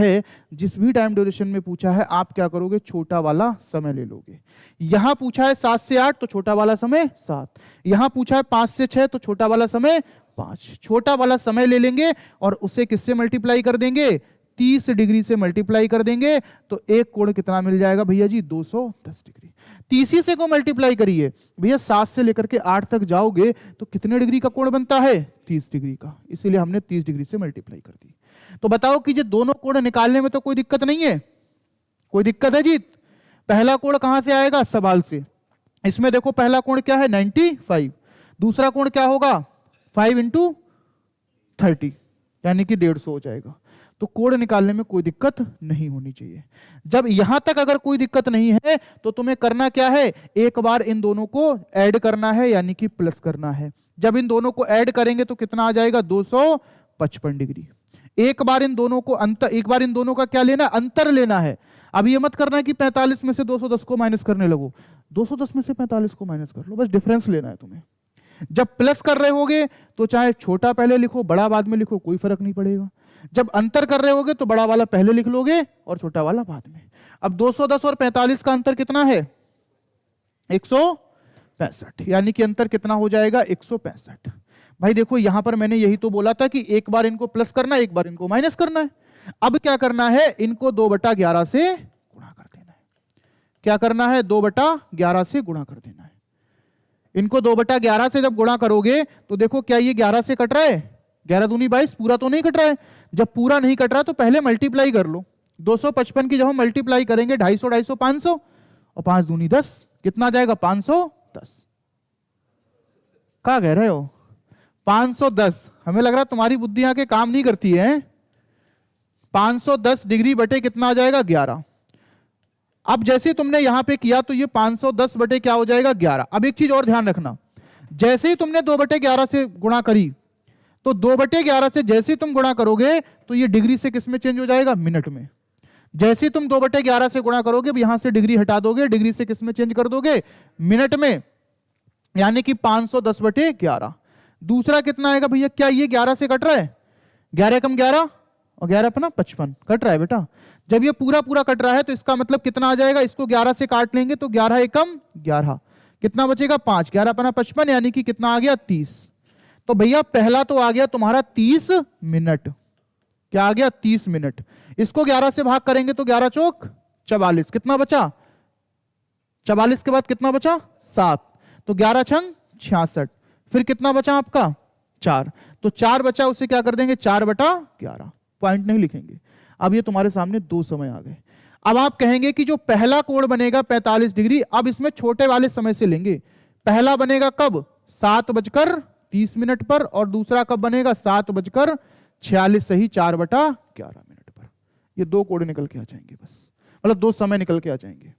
है, आप क्या करोगे? छोटा वाला समय ले लोगे। यहां पूछा है 7 से 8 तो छोटा वाला समय 7, यहां पूछा है 5 से 6 तो छोटा वाला समय 5। छोटा वाला समय ले लेंगे और उसे किससे मल्टीप्लाई कर देंगे? 30 डिग्री से मल्टीप्लाई कर देंगे, तो एक कोण कितना मिल जाएगा भैया जी? 210 डिग्री। 30 से को मल्टीप्लाई करिए भैया, 7 से लेकर के 8 तक जाओगे तो कितने डिग्री का कोण बनता है? 30 डिग्री का, इसीलिए हमने 30 डिग्री से मल्टीप्लाई कर दी। तो बताओ कि ये दोनों कोण निकालने में तो कोई दिक्कत नहीं है? कोई दिक्कत है जी? पहला कोण कहां से आएगा? सवाल से। इसमें देखो पहला कोण क्या है? 95। दूसरा कोण क्या होगा? 5 × 30, यानी कि 150 हो जाएगा। तो कोण निकालने में कोई दिक्कत नहीं होनी चाहिए। जब यहां तक अगर कोई दिक्कत नहीं है तो तुम्हें करना क्या है? एक बार इन दोनों को ऐड करना है, यानी कि प्लस करना है। जब इन दोनों को ऐड करेंगे तो कितना आ जाएगा? 255 डिग्री। एक बार इन दोनों का क्या लेना? अंतर लेना है। अब ये मत करना कि 45 में से 210 को माइनस करने लगो, 210 में से 45 को माइनस कर लो, बस डिफरेंस लेना है तुम्हें। जब प्लस कर रहे होगे तो चाहे छोटा पहले लिखो बड़ा बाद में लिखो, कोई फर्क नहीं पड़ेगा। जब अंतर कर रहे होगे तो बड़ा वाला पहले लिख लोगे और छोटा वाला बाद में। अब 210 और 45 का अंतर कितना है? 165, यानी कि अंतर कितना हो जाएगा? 165। भाई देखो यहां पर मैंने यही तो बोला था कि एक बार इनको प्लस करना है, एक बार इनको माइनस करना है। अब क्या करना है? इनको 2/11 से गुणा कर देना है। क्या करना है? 2/11 से गुणा कर देना है। इनको 2/11 से जब गुणा करोगे तो देखो क्या ये 11 से कट रहा है? 11 दूनी 22, पूरा तो नहीं कट रहा है। जब पूरा नहीं कट रहा तो पहले मल्टीप्लाई कर लो। 255 की जब हम मल्टीप्लाई करेंगे 250, 250, 500 और 5 दूनी 10, कितना जाएगा? 510। क्या कह रहे हो? 510। हमें लग रहा है तुम्हारी बुद्धि यहां के काम नहीं करती है। 510 डिग्री बटे कितना आ जाएगा? 11। अब जैसे तुमने यहां पे किया तो ये 510 बटे क्या हो जाएगा? 11। अब एक चीज और ध्यान रखना, जैसे ही तुमने 2/11 से गुणा करी तो 2/11 से जैसे ही तुम गुणा करोगे तो ये डिग्री से किस में चेंज हो जाएगा? मिनट में। जैसे तुम 2/11 से गुणा करोगे, यहां से डिग्री हटा दोगे, डिग्री से किस में चेंज कर दोगे, मिनट में, यानी कि 510/11। दूसरा कितना आएगा भैया, क्या ये 11 से कट रहा है, 11 कम 11 और 11 अपना 55 कट रहा है बेटा। जब ये पूरा पूरा कट रहा है तो इसका मतलब कितना आ जाएगा, इसको 11 से काट लेंगे तो 11 एकम 11, कितना बचेगा 5, 11 अपना 55, यानी कि कितना आ गया 30। तो भैया पहला तो आ गया तुम्हारा 30 मिनट, क्या आ गया 30 मिनट। इसको 11 से भाग करेंगे तो 11 चौक 44, कितना बचा 44 के बाद कितना बचा 7, तो 11 छंग 66, फिर कितना बचा आपका 4, तो 4 बचा, उसे क्या कर देंगे 4/11, पॉइंट नहीं लिखेंगे। अब ये तुम्हारे सामने दो समय आ गए। अब आप कहेंगे कि जो पहला कोण बनेगा 45 डिग्री, अब इसमें छोटे वाले समय से लेंगे। पहला बनेगा कब 7:30 पर, और दूसरा कब बनेगा 7:46, सही 4/11 मिनट पर। ये दो कोण निकल के आ जाएंगे, बस मतलब दो समय निकल के आ जाएंगे।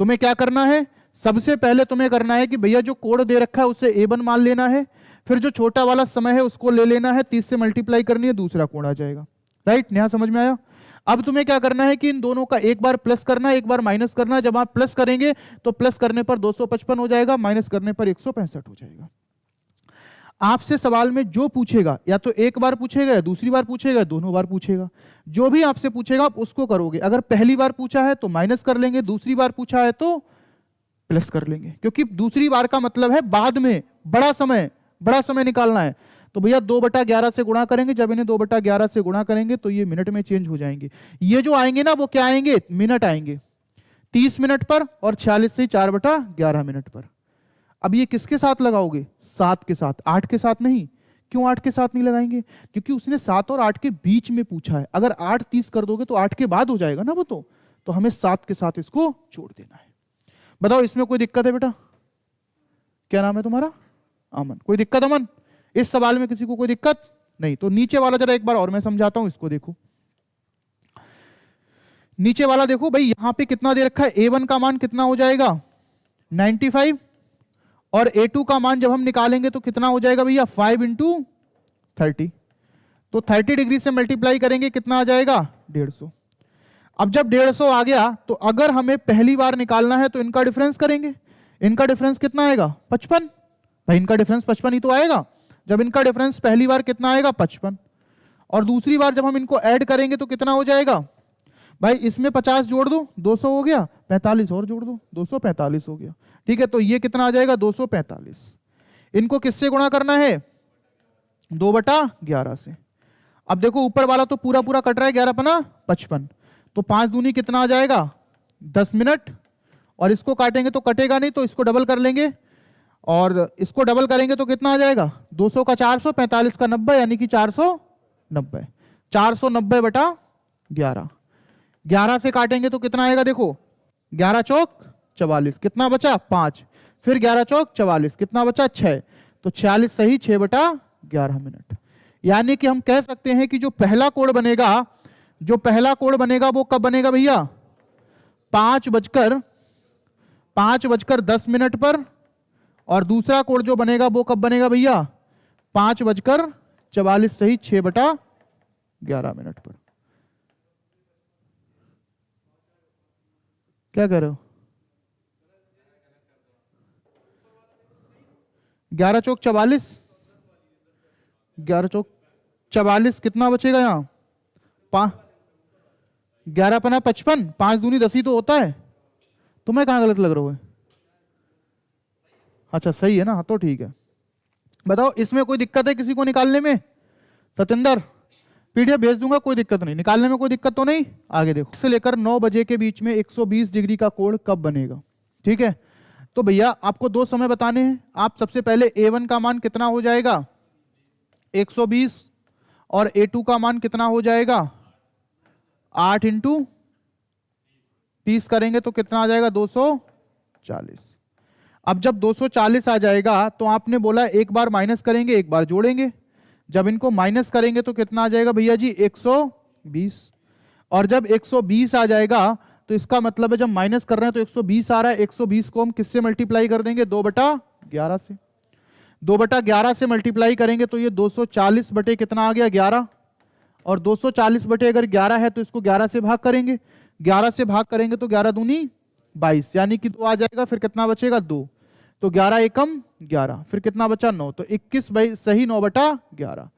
तुम्हें क्या करना है, सबसे पहले तुम्हें करना है कि भैया जो कोण दे रखा है उसे A1 मान लेना है, फिर जो छोटा वाला समय है उसको ले लेना है, 30 से मल्टीप्लाई करनी है, दूसरा कोण आ जाएगा। राइट, यहां समझ में आया। अब तुम्हें क्या करना है कि इन दोनों का एक बार प्लस करना है, एक बार माइनस करना है। जब आप प्लस करेंगे तो प्लस करने पर 255 हो जाएगा, माइनस करने पर 165 हो जाएगा। आपसे सवाल में जो पूछेगा, या तो एक बार पूछेगा, या दूसरी बार पूछेगा, दोनों बार पूछेगा, जो भी आपसे पूछेगा आप उसको करोगे। अगर पहली बार पूछा है तो माइनस कर लेंगे, दूसरी बार पूछा है तो प्लस कर लेंगे, क्योंकि दूसरी बार का मतलब है बाद में बड़ा समय निकालना है। तो भैया 2/11 से गुणा करेंगे, जब इन्हें 2/11 से गुणा करेंगे तो ये मिनट में चेंज हो जाएंगे। ये जो आएंगे ना वो क्या आएंगे, मिनट आएंगे, 30 मिनट पर, और 46 से 4/11 मिनट पर। अब ये किसके साथ लगाओगे, 7 के साथ, 8 के साथ नहीं। क्यों 8 के साथ नहीं लगाएंगे, क्योंकि उसने 7 और 8 के बीच में पूछा है। अगर 8 30 कर दोगे तो 8 के बाद हो जाएगा ना वो, तो हमें 7 के साथ इसको छोड़ देना है। बताओ इसमें कोई दिक्कत है बेटा, क्या नाम है तुम्हारा, अमन, कोई दिक्कत अमन, इस सवाल में किसी को कोई दिक्कत नहीं। तो नीचे वाला जरा एक बार और मैं समझाता हूं, इसको देखो। नीचे वाला देखो भाई, यहां पे कितना दे रखा है, A1 का मान कितना हो जाएगा 95, और A2 का मान जब हम निकालेंगे तो कितना हो जाएगा भैया 5 × 30, तो 30 डिग्री से मल्टीप्लाई करेंगे कितना आ जाएगा 150। अब जब 150 आ गया तो अगर हमें पहली बार निकालना है तो इनका डिफरेंस करेंगे। इनका डिफरेंस कितना आएगा 55, भाई इनका डिफरेंस 55 ही तो आएगा। जब इनका डिफरेंस पहली बार कितना आएगा 55, और दूसरी बार जब हम इनको ऐड करेंगे तो कितना हो जाएगा, भाई इसमें 50 जोड़ दो 200 हो गया, 45 और जोड़ दो 245 हो गया। ठीक है, तो ये कितना आ जाएगा 245। इनको किससे गुणा करना है 2/11 से। अब देखो ऊपर वाला तो पूरा पूरा कट रहा है, 11×55, तो 5 दूनी कितना आ जाएगा 10 मिनट, और इसको काटेंगे तो कटेगा नहीं, तो इसको डबल कर लेंगे, और इसको डबल करेंगे तो कितना आ जाएगा 200 का 400, 45 का 90, यानी कि 490। 490/11, 11 से काटेंगे तो कितना आएगा, देखो 11 चौक 44, कितना बचा 5, फिर 11 चौक 44, कितना बचा 6, तो 46 सही 6/11 मिनट। यानी कि हम कह सकते हैं कि जो पहला कोण बनेगा वो कब बनेगा भैया 5:10 पर, और दूसरा कोण जो बनेगा वो कब बनेगा भैया 5:44 सही 6/11 मिनट पर। क्या कह रहे हो, 11 चौक 44, 11 चौक 44, कितना बचेगा यहाँ 11×55, 5 दूनी 10 ही तो होता है। तुम्हें कहां गलत लग रहा है, अच्छा सही है ना, तो ठीक है। बताओ इसमें कोई दिक्कत है किसी को निकालने में, सतेंद्र PDF भेज दूंगा, कोई दिक्कत नहीं, निकालने में कोई दिक्कत तो नहीं। आगे देखो, से लेकर 9 बजे के बीच में 120 डिग्री का कोण कब बनेगा। ठीक है, तो भैया आपको दो समय बताने हैं। आप सबसे पहले A1 का मान कितना हो जाएगा 120, और A2 का मान कितना हो जाएगा 8 × 30 करेंगे तो कितना आ जाएगा 240। अब जब 240 आ जाएगा तो आपने बोला एक बार माइनस करेंगे एक बार जोड़ेंगे। जब इनको माइनस करेंगे तो कितना आ जाएगा भैया जी 120, और जब 120 आ जाएगा तो इसका मतलब है जब माइनस कर रहे हैं तो 120 आ रहा है, 120 को हम किससे मल्टीप्लाई कर देंगे 2/11 से। 2/11 से मल्टीप्लाई करेंगे तो ये 240 बटे कितना आ गया 11, और 240 बटे अगर 11 है तो इसको 11 से भाग करेंगे, 11 से भाग करेंगे तो 11 दूनी 22, यानी कि 2 आ जाएगा, फिर कितना बचेगा 2, तो 11 एकम 11, फिर कितना बचा 9, तो 21 सही 9/11।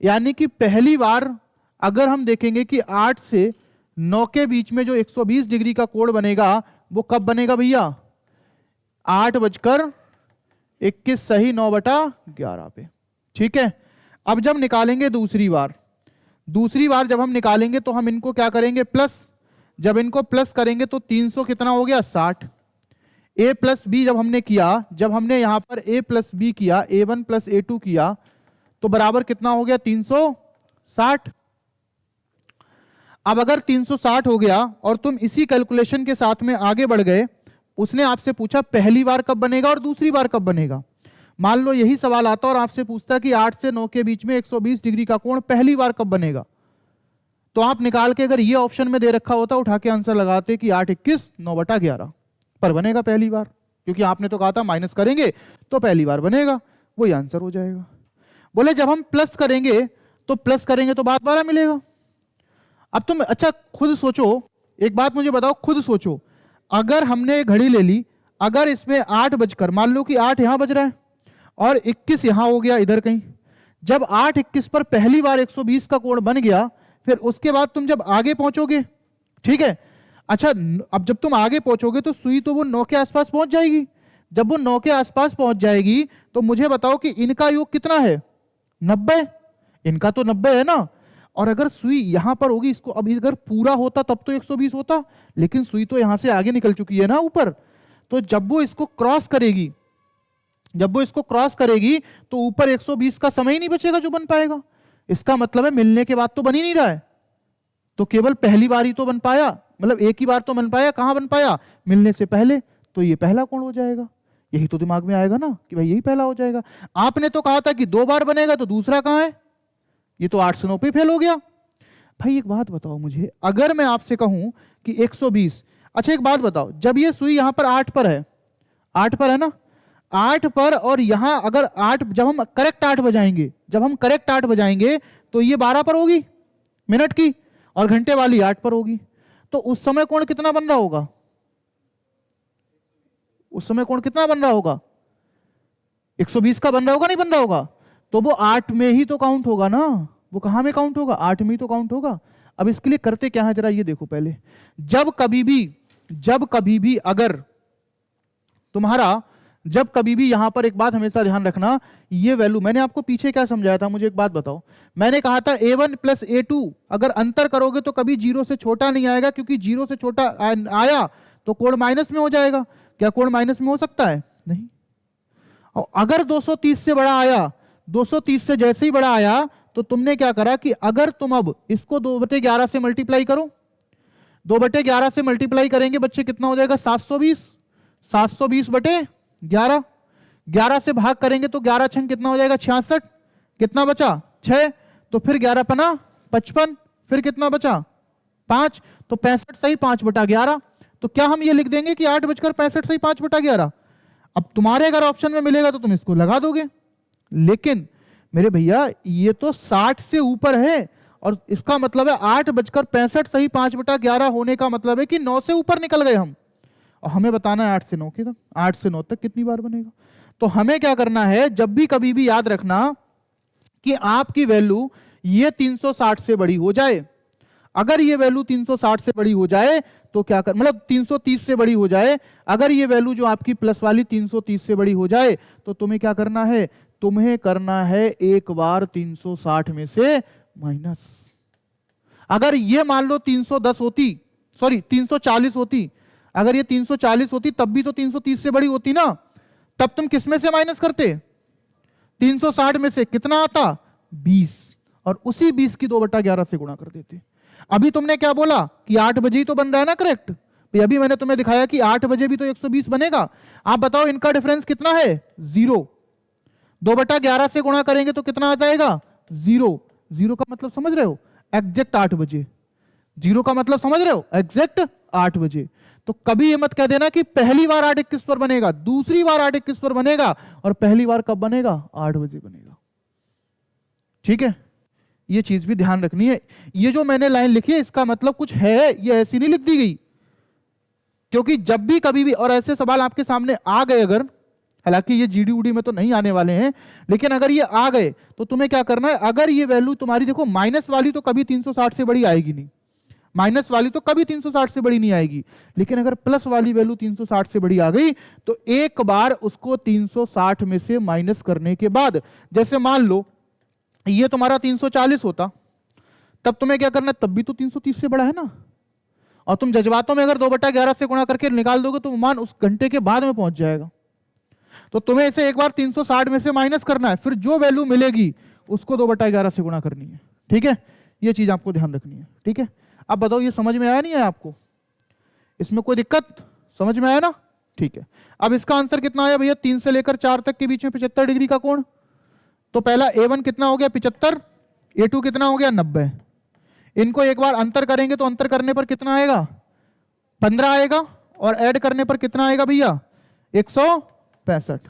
यानी कि पहली बार अगर हम देखेंगे कि 8 से 9 के बीच में जो 120 डिग्री का कोण बनेगा वो कब बनेगा भैया, 8:21 सही 9/11 पे। ठीक है, अब जब निकालेंगे दूसरी बार जब हम निकालेंगे तो हम इनको क्या करेंगे प्लस, जब इनको प्लस करेंगे तो 300 कितना हो गया 60। a प्लस बी जब हमने किया, जब हमने यहां पर a प्लस बी किया, a1 प्लस a2 किया, तो बराबर कितना हो गया 360। अब अगर 360 हो गया और तुम इसी कैलकुलेशन के साथ में आगे बढ़ गए, उसने आपसे पूछा पहली बार कब बनेगा और दूसरी बार कब बनेगा। मान लो यही सवाल आता और आपसे पूछता कि 8 से 9 के बीच में 120 डिग्री का कोण पहली बार कब बनेगा, तो आप निकाल के अगर ये ऑप्शन में दे रखा होता उठा के आंसर लगाते कि 8:21 9/11 पर बनेगा पहली बार, क्योंकि आपने तो कहा था माइनस करेंगे तो पहली बार बनेगा, वही आंसर हो जाएगा। बोले जब हम प्लस करेंगे तो बार 12 मिलेगा। अब तुम अच्छा खुद सोचो, एक बात मुझे बताओ, खुद सोचो, अगर हमने घड़ी ले ली, अगर इसमें 8 बजकर, मान लो कि 8 यहां बज रहा है और 21 यहां हो गया इधर कहीं, जब 8:21 पर पहली बार 120 का कोण बन गया, फिर उसके बाद तुम जब आगे पहुंचोगे, ठीक है, अच्छा अब जब तुम आगे पहुंचोगे तो सुई तो वो 9 के आसपास पहुंच जाएगी। जब वो 9 के आसपास पहुंच जाएगी तो मुझे बताओ कि इनका योग कितना है 90, इनका तो 90 है ना, और अगर सुई यहां पर होगी, इसको अब अगर पूरा होता तब तो 120 होता, लेकिन सुई तो यहां से आगे निकल चुकी है ना ऊपर, तो जब वो इसको क्रॉस करेगी तो ऊपर 120 का समय ही नहीं बचेगा जो बन पाएगा। इसका मतलब है मिलने के बाद तो बन ही नहीं रहा है, तो केवल पहली बार ही तो बन पाया, मतलब एक ही बार तो बन पाया, कहां बन पाया मिलने से पहले, तो ये पहला कोण हो जाएगा। यही तो दिमाग में आएगा ना कि भाई यही पहला हो जाएगा। आपने तो कहा था कि 2 बार बनेगा, तो दूसरा कहां है, ये तो 8 से 9 पे फेल हो गया। भाई एक बात बताओ मुझे, अगर मैं आपसे कहूं कि 120, अच्छा एक बात बताओ, जब ये सुई यहां पर 8 पर है, 8 पर है ना, 8 पर, और यहां अगर 8, जब हम करेक्ट 8 बजाएंगे तो ये 12 पर होगी मिनट की, और घंटे वाली 8 पर होगी, तो उस समय कोण कितना बन रहा होगा, उस समय कोण कितना बन रहा होगा 120 का बन रहा होगा, नहीं बन रहा होगा, तो वो 8 में ही तो काउंट होगा ना, वो कहां में काउंट होगा 8 में ही तो काउंट होगा। अब इसके लिए करते क्या है जरा ये देखो, पहले जब कभी भी अगर तुम्हारा, जब कभी भी यहां पर एक बात हमेशा ध्यान रखना, ये वैल्यू मैंने आपको पीछे क्या समझाया था, मुझे एक बात बताओ, मैंने कहा था a1 प्लस a2 अगर अंतर करोगे तो कभी 0 से छोटा नहीं आएगा, क्योंकि 0 से छोटा आया तो कोण माइनस में हो जाएगा। क्या कोण माइनस में हो सकता है, नहीं। और अगर 230 से बड़ा आया, 230 से जैसे ही बड़ा आया, तो तुमने क्या करा कि अगर तुम अब इसको 2/11 से मल्टीप्लाई करो, 2/11 से मल्टीप्लाई करेंगे बच्चे कितना हो जाएगा 720, 720/11, 11 से भाग करेंगे तो 11 छंग कितना हो जाएगा 66, कितना बचा 6, तो फिर 11 पना 55, फिर कितना बचा 5, तो 65 सही 5/11। तो क्या हम ये लिख देंगे कि 8:65 सही 5/11। अब तुम्हारे अगर ऑप्शन में मिलेगा तो तुम इसको लगा दोगे, लेकिन मेरे भैया ये तो 60 से ऊपर है, और इसका मतलब है 8:65 सही 5/11 होने का मतलब है कि 9 से ऊपर निकल गए हम, और हमें बताना है 8 से 9 के तक, 8 से 9 तक कितनी बार बनेगा। तो हमें क्या करना है, जब भी कभी भी याद रखना कि आपकी वैल्यू ये 360 से बड़ी हो जाए, अगर ये वैल्यू 360 से बड़ी हो जाए तो क्या कर, मतलब 330 से बड़ी हो जाए, अगर ये वैल्यू जो आपकी प्लस वाली 330 से बड़ी हो जाए, तो तुम्हें क्या करना है, तुम्हें करना है एक बार 360 में से माइनस। अगर ये मान लो 310 होती, सॉरी 340 होती, अगर ये 340 होती तब भी तो 330 से बड़ी होती ना, तब तुम किस में से माइनस करते, 360 में से कितना आता 20, और उसी 20 की 2/11 से गुणा कर देते। अभी तुमने क्या बोला कि 8 बजे ही तो बन रहा है ना, करेक्ट, अभी मैंने तुम्हें दिखाया कि 8 बजे भी तो 120 बनेगा। आप बताओ इनका डिफरेंस कितना है 0, 2/11 से गुणा करेंगे तो कितना आ जाएगा 0, 0 का मतलब समझ रहे हो एग्जैक्ट 8 बजे, 0 का मतलब समझ रहे हो एग्जैक्ट 8 बजे। तो कभी ये मत कह देना कि पहली बार 8:21 पर बनेगा, दूसरी बार 8:21 पर बनेगा, और पहली बार कब बनेगा 8 बजे बनेगा। ठीक है, ये चीज भी ध्यान रखनी है। ये जो मैंने लाइन लिखी है इसका मतलब कुछ है, ये ऐसी नहीं लिख दी गई, क्योंकि जब भी कभी भी और ऐसे सवाल आपके सामने आ गए, अगर हालांकि ये जीडी उडी में तो नहीं आने वाले हैं, लेकिन अगर ये आ गए तो तुम्हें क्या करना है, अगर ये वैल्यू तुम्हारी देखो माइनस वाली तो कभी 360 से बड़ी आएगी नहीं, माइनस वाली तो कभी 360 से बड़ी नहीं आएगी, लेकिन अगर प्लस वाली वैल्यू 360 से बड़ी आ गई तो एक बार उसको 360 में से माइनस करने के बाद, जैसे मान लो ये तुम्हारा 340 होता, तब तुम्हें क्या करना है, तब भी तो 330 से बड़ा है ना, और तुम जज्बातों में अगर 2/11 से गुणा करके निकाल दोगे तो मान उस घंटे के बाद में पहुंच जाएगा। तो तुम्हें इसे एक बार 360 में से माइनस करना है, फिर जो वैल्यू मिलेगी उसको 2/11 से गुणा करनी है। ठीक है, ये चीज आपको ध्यान रखनी है। ठीक है, अब बताओ ये समझ में आया नहीं है आपको, इसमें कोई दिक्कत, समझ में आया ना? ठीक है, अब इसका आंसर कितना आया भैया, 3 से लेकर 4 तक के बीच में 75 डिग्री का कोण। तो पहला A1 कितना हो गया 75, A2 कितना हो गया 90। इनको एक बार अंतर करेंगे तो अंतर करने पर कितना आएगा, 15 आएगा, और ऐड करने पर कितना आएगा भैया 165।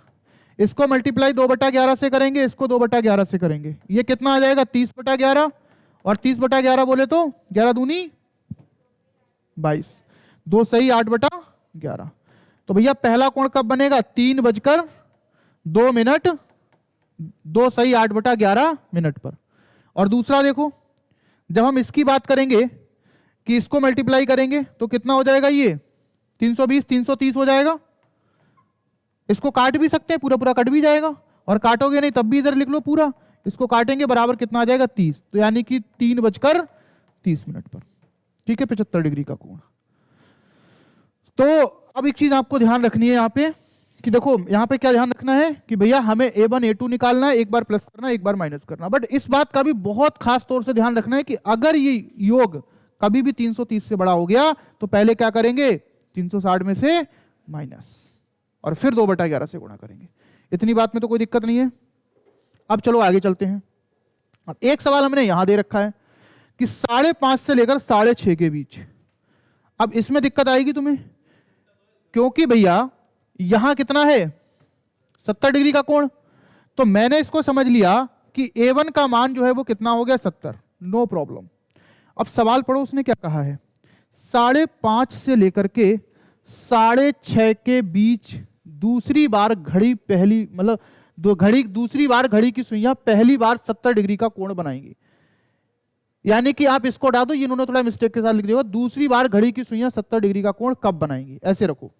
इसको मल्टीप्लाई 2/11 से करेंगे, इसको 2/11 से करेंगे, ये कितना आ जाएगा 30/11, और 30/11 बोले तो 11 दूनी 22, 2 सही 8/11। तो भैया पहला कोण कब बनेगा, 3:02, 2 सही 8/11 मिनट पर। और दूसरा देखो, जब हम इसकी बात करेंगे कि इसको मल्टीप्लाई करेंगे तो कितना हो जाएगा, ये 320 330 हो जाएगा। इसको काट भी सकते हैं, पूरा पूरा कट भी जाएगा, और काटोगे नहीं तब भी इधर लिख लो पूरा, इसको काटेंगे बराबर कितना आ जाएगा 30, तो यानी कि 3:30 पर। ठीक है, 75 डिग्री का कोण। तो अब एक चीज आपको ध्यान रखनी है यहाँ पे कि देखो यहाँ पे क्या ध्यान रखना है कि भैया हमें A1 A2 निकालना है, एक बार प्लस करना एक बार माइनस करना, बट इस बात का भी बहुत खास तौर से ध्यान रखना है कि अगर ये योग कभी भी 330 से बड़ा हो गया तो पहले क्या करेंगे, 360 में से माइनस और फिर 2/11 से गुणा करेंगे। इतनी बात में तो कोई दिक्कत नहीं है। अब चलो आगे चलते हैं। अब एक सवाल हमने यहां दे रखा है कि 5.5 से लेकर 6.5 के बीच। अब इसमें दिक्कत आएगी तुम्हें, क्योंकि भैया यहां कितना है 70 डिग्री का कोण, तो मैंने इसको समझ लिया कि A1 का मान जो है वो कितना हो गया 70, नो प्रॉब्लम। अब सवाल पढ़ो उसने क्या कहा है, 5.5 से लेकर के 6.5 के बीच दूसरी बार घड़ी पहली मतलब दूसरी बार घड़ी की सुइयां पहली बार 70 डिग्री का कोण बनाएंगी। यानी कि आप इसको हटा दो, ये इन्होंने थोड़ा मिस्टेक के साथ लिख दिया, दूसरी बार घड़ी की सुइयां 70 डिग्री का कोण कब बनाएंगी। ऐसे रखो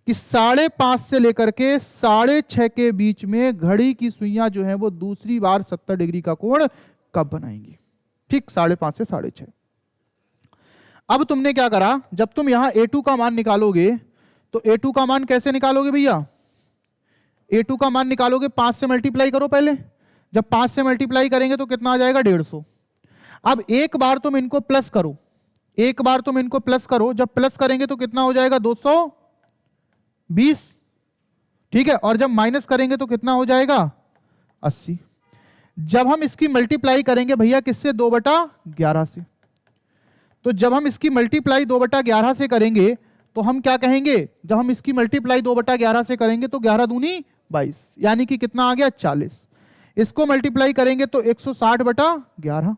कि 5.5 से लेकर के 6.5 के बीच में घड़ी की सुइयां जो है वो दूसरी बार 70 डिग्री का कोण कब बनाएंगी। ठीक, 5.5 से 6.5। अब तुमने क्या करा, जब तुम यहां A2 का मान निकालोगे तो A2 का मान कैसे निकालोगे भैया, A2 का मान निकालोगे 5 से मल्टीप्लाई करो पहले, जब 5 से मल्टीप्लाई करेंगे तो कितना आ जाएगा 150। अब एक बार तुम इनको प्लस करो, एक बार तुम इनको प्लस करो, जब प्लस करेंगे तो कितना हो जाएगा 220। ठीक है, और जब माइनस करेंगे तो कितना हो जाएगा 80। जब हम इसकी मल्टीप्लाई करेंगे भैया किससे 2/11 से, तो जब हम इसकी मल्टीप्लाई 2/11 से करेंगे तो हम क्या कहेंगे, जब हम इसकी मल्टीप्लाई 2/11 से करेंगे तो 11 दूनी 22, यानी कि कितना आ गया 40। इसको मल्टीप्लाई करेंगे तो 160/11,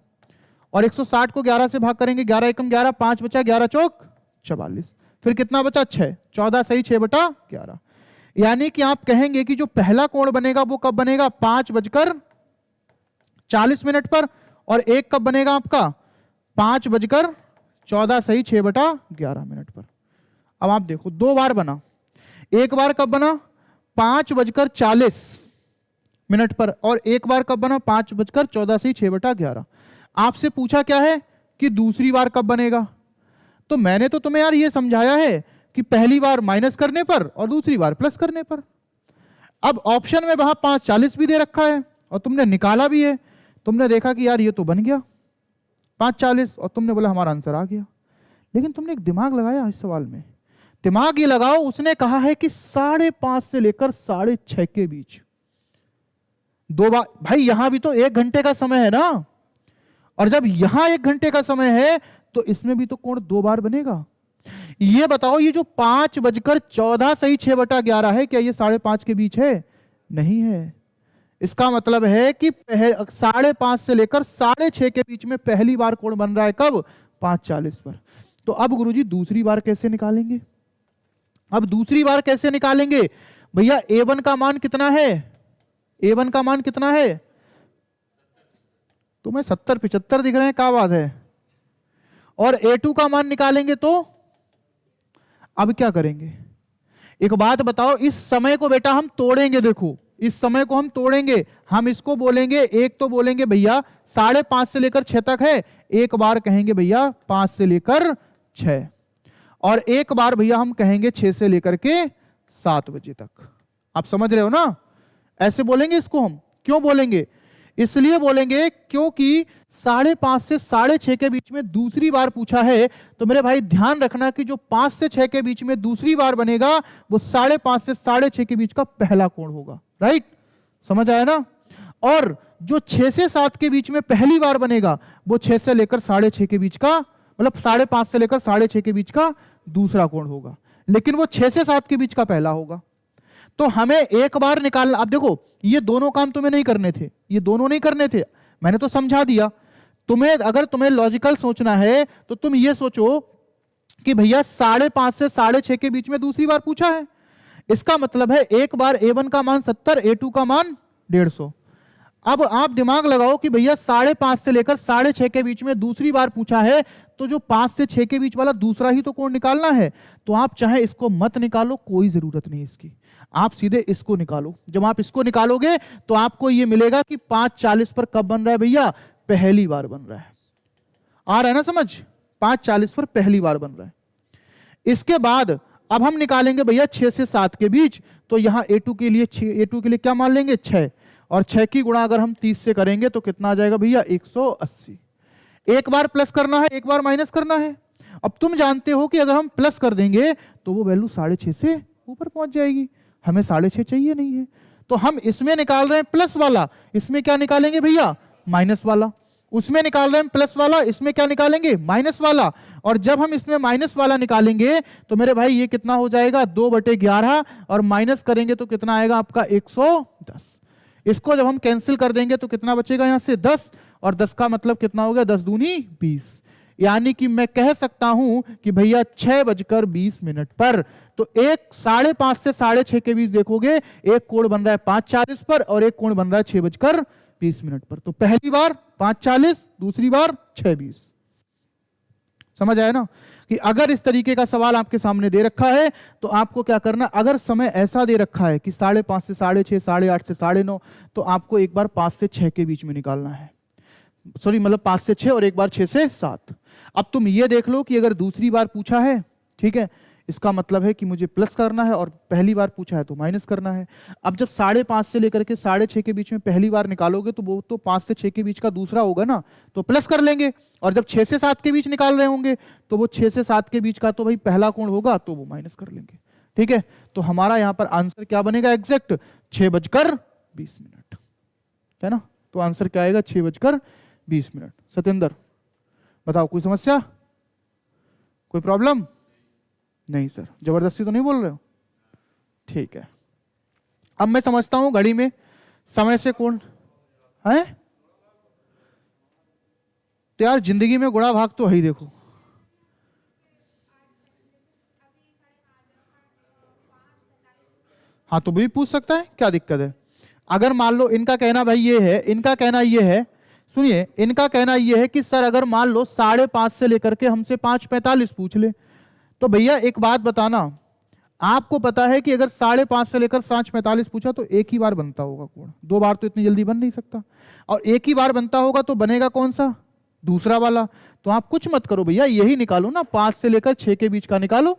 और 160 को 11 से भाग करेंगे, 11 एकम 11, 5 बचा, 11 चौक 44, फिर कितना बचा 6, 14 सही 6/11। यानी कि आप कहेंगे कि जो पहला कोण बनेगा वो कब बनेगा 5:40 पर, और एक कब बनेगा आपका 5:14 सही 6/11 पर। अब आप देखो दो बार बना, एक बार कब बना 5:40 पर, और एक बार कब बना 5:14 सही 6/11। आपसे पूछा क्या है कि दूसरी बार कब बनेगा, तो मैंने तो तुम्हें यार ये समझाया है कि पहली बार माइनस करने पर और दूसरी बार प्लस करने पर। अब ऑप्शन में वहां 5:40 भी दे रखा है और तुमने निकाला भी है, तुमने देखा कि यार ये तो बन गया 5:40 और तुमने बोला हमारा आंसर आ गया। लेकिन तुमने एक दिमाग लगाया इस सवाल में, दिमाग ये लगाओ, उसने कहा है कि 5:30 से लेकर 6:30 के बीच दो बार। भाई यहां भी तो 1 घंटे का समय है ना, और जब यहां 1 घंटे का समय है तो इसमें भी तो कोण 2 बार बनेगा। ये बताओ ये जो 5:14 सही 6/11 है, क्या ये 5:30 के बीच है? नहीं है। इसका मतलब है कि 5:30 से लेकर 6:30 के बीच में पहली बार कोण बन रहा है कब? 5:40 पर। तो अब गुरुजी दूसरी बार कैसे निकालेंगे? अब दूसरी बार कैसे निकालेंगे भैया? A1 का मान कितना है? A1 का मान कितना है? तुम्हें 70-75 दिख रहे हैं, क्या बात है? और A2 का मान निकालेंगे तो अब क्या करेंगे? एक बात बताओ, इस समय को बेटा हम तोड़ेंगे। देखो इस समय को हम तोड़ेंगे। हम इसको बोलेंगे, एक तो बोलेंगे भैया 5:30 से लेकर 6 तक है, एक बार कहेंगे भैया 5 से लेकर 6, और एक बार भैया हम कहेंगे 6 से लेकर के 7 बजे तक। आप समझ रहे हो ना? ऐसे बोलेंगे इसको हम। क्यों बोलेंगे? इसलिए बोलेंगे क्योंकि 5:30 से 6:30 के बीच में दूसरी बार पूछा है। तो मेरे भाई ध्यान रखना कि जो 5 से 6 के बीच में दूसरी बार बनेगा वो 5:30 से 6:30 के बीच का पहला कोण होगा। राइट? समझ आया ना? और जो 6 से 7 के बीच में पहली बार बनेगा वो 6 से लेकर 6:30 के बीच का, मतलब 5:30 से लेकर 6:30 के बीच का दूसरा कोण होगा, लेकिन वो 6 से 7 के बीच का पहला होगा। तो हमें एक बार निकालना। अब देखो ये दोनों काम तुम्हें नहीं करने थे, ये दोनों नहीं करने थे, मैंने तो समझा दिया। तुम्हें अगर तुम्हें लॉजिकल सोचना है तो तुम ये सोचो कि भैया 5:30 से 6:30 के बीच में दूसरी बार पूछा है, इसका मतलब है एक बार A1 का मान 70, A2 का मान 150। अब आप दिमाग लगाओ कि भैया 5:30 से लेकर 6:30 के बीच में दूसरी बार पूछा है, तो जो 5 से 6 के बीच वाला दूसरा ही तो कोण निकालना है। तो आप चाहे इसको मत निकालो, कोई जरूरत नहीं इसकी, आप सीधे इसको निकालो। जब आप इसको निकालोगे तो आपको ये मिलेगा कि 5:40 पर कब बन रहा है भैया? पहली बार बन रहा है। आ रहा है ना समझ? 5:40 पर पहली बार बन रहा है। इसके बाद अब हम निकालेंगे भैया 6 से 7 के बीच। तो यहां A2 के लिए क्या मान लेंगे? 6, और 6 की गुणा अगर हम 30 से करेंगे तो कितना आ जाएगा भैया? 180। एक बार प्लस करना है, एक बार माइनस करना है। अब तुम जानते हो कि अगर हम प्लस कर देंगे तो वो वैल्यू 6.5 से ऊपर पहुंच जाएगी, हमें 6.5 चाहिए नहीं है। तो हम इसमें निकाल रहे हैं प्लस वाला, इसमें क्या निकालेंगे भैया? माइनस वाला। उसमें निकाल रहे हैं प्लस वाला, इसमें क्या निकालेंगे? माइनस वाला। और जब हम इसमें माइनस वाला निकालेंगे तो मेरे भाई ये कितना हो जाएगा? 2/11, और माइनस करेंगे तो कितना आएगा आपका? 110। इसको जब हम कैंसिल कर देंगे तो कितना बचेगा यहां से? 10, और 10 का मतलब कितना हो गया? 10 दूनी 20। यानी कि मैं कह सकता हूं कि भैया 6:20 पर। तो एक 5:30 से 6:30 के बीच देखोगे एक कोण बन रहा है 5:40 पर, और एक कोण बन रहा है 6:20 पर। तो पहली बार 5:40, दूसरी बार 6:20। समझ आया ना? कि अगर इस तरीके का सवाल आपके सामने दे रखा है तो आपको क्या करना, अगर समय ऐसा दे रखा है कि 5:30 से 6:30, 8:30 से 9:30, तो आपको एक बार 5 से 6 के बीच में निकालना है। सॉरी, मतलब 5 से 6 और एक बार 6 से 7। अब तुम ये देख लो कि अगर दूसरी बार पूछा है, ठीक है, इसका मतलब है कि मुझे प्लस करना है, और पहली बार पूछा है तो माइनस करना है। अब जब 5:30 से लेकर के 6:30 के बीच में पहली बार निकालोगे तो वो तो 5 से 6 के बीच का दूसरा होगा ना, तो प्लस कर लेंगे। और जब 6 से 7 के बीच निकाल रहे होंगे तो वो 6 से 7 के बीच का तो भाई पहला कोण होगा, तो वो माइनस कर लेंगे। ठीक है, तो हमारा यहां पर आंसर क्या बनेगा? एग्जैक्ट 6:20, है ना? तो आंसर क्या आएगा? 6:20। सत्येंद्र बताओ, कोई समस्या, कोई प्रॉब्लम? नहीं सर, जबरदस्ती तो नहीं बोल रहे हो? ठीक है। अब मैं समझता हूं घड़ी में समय से कोण है, तो यार जिंदगी में गुणा भाग तो है ही। देखो हाँ, तो भी पूछ सकता है, क्या दिक्कत है? अगर मान लो इनका कहना भाई ये है, इनका कहना ये है, सुनिए, इनका कहना ये है कि सर अगर मान लो 5:30 से लेकर के हमसे 5:45 पूछ ले, तो भैया एक बात बताना, आपको पता है कि अगर 5:30 से लेकर 5:45 पूछा तो एक ही बार बनता होगा कोण, 2 बार तो इतनी जल्दी बन नहीं सकता, और एक ही बार बनता होगा तो बनेगा कौन सा? दूसरा वाला। तो आप कुछ मत करो भैया, यही निकालो ना, 5 से लेकर 6 के बीच का निकालो,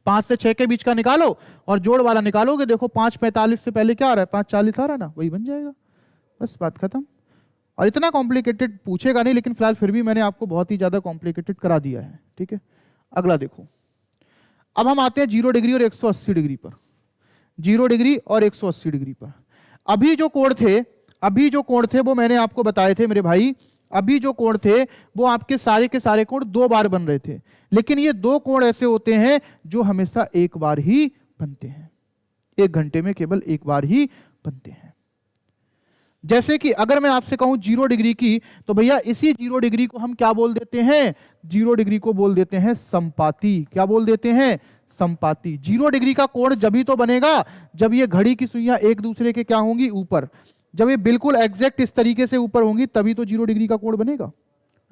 5 से 6 के बीच का निकालो, और जोड़ वाला निकालोगे। देखो 5:45 से पहले क्या आ रहा है? 5:40 आ रहा है ना, वही बन जाएगा, बस बात खत्म। और इतना कॉम्प्लिकेटेड पूछेगा नहीं, लेकिन फिलहाल फिर भी मैंने आपको बहुत ही ज्यादा कॉम्प्लिकेटेड करा दिया है। ठीक है, अगला देखो। अब हम आते हैं 0 डिग्री और 180 डिग्री पर। 0 डिग्री और 180 डिग्री पर अभी जो कोण थे वो मैंने आपको बताए थे मेरे भाई। अभी जो कोण थे वो आपके सारे के सारे कोण 2 बार बन रहे थे, लेकिन ये 2 कोण ऐसे होते हैं जो हमेशा एक बार ही बनते हैं, 1 घंटे में केवल एक बार ही बनते हैं। जैसे कि अगर मैं आपसे कहूं 0 डिग्री की, तो भैया इसी 0 डिग्री को हम क्या बोल देते हैं? 0 डिग्री को बोल देते हैं समपाती। क्या बोल देते हैं? समपाती। 0 डिग्री का कोण जब ही तो बनेगा जब ये घड़ी की सुइयां एक दूसरे के क्या होंगी? ऊपर। जब ये बिल्कुल एग्जैक्ट इस तरीके से ऊपर होंगी तभी तो 0 डिग्री का कोण बनेगा,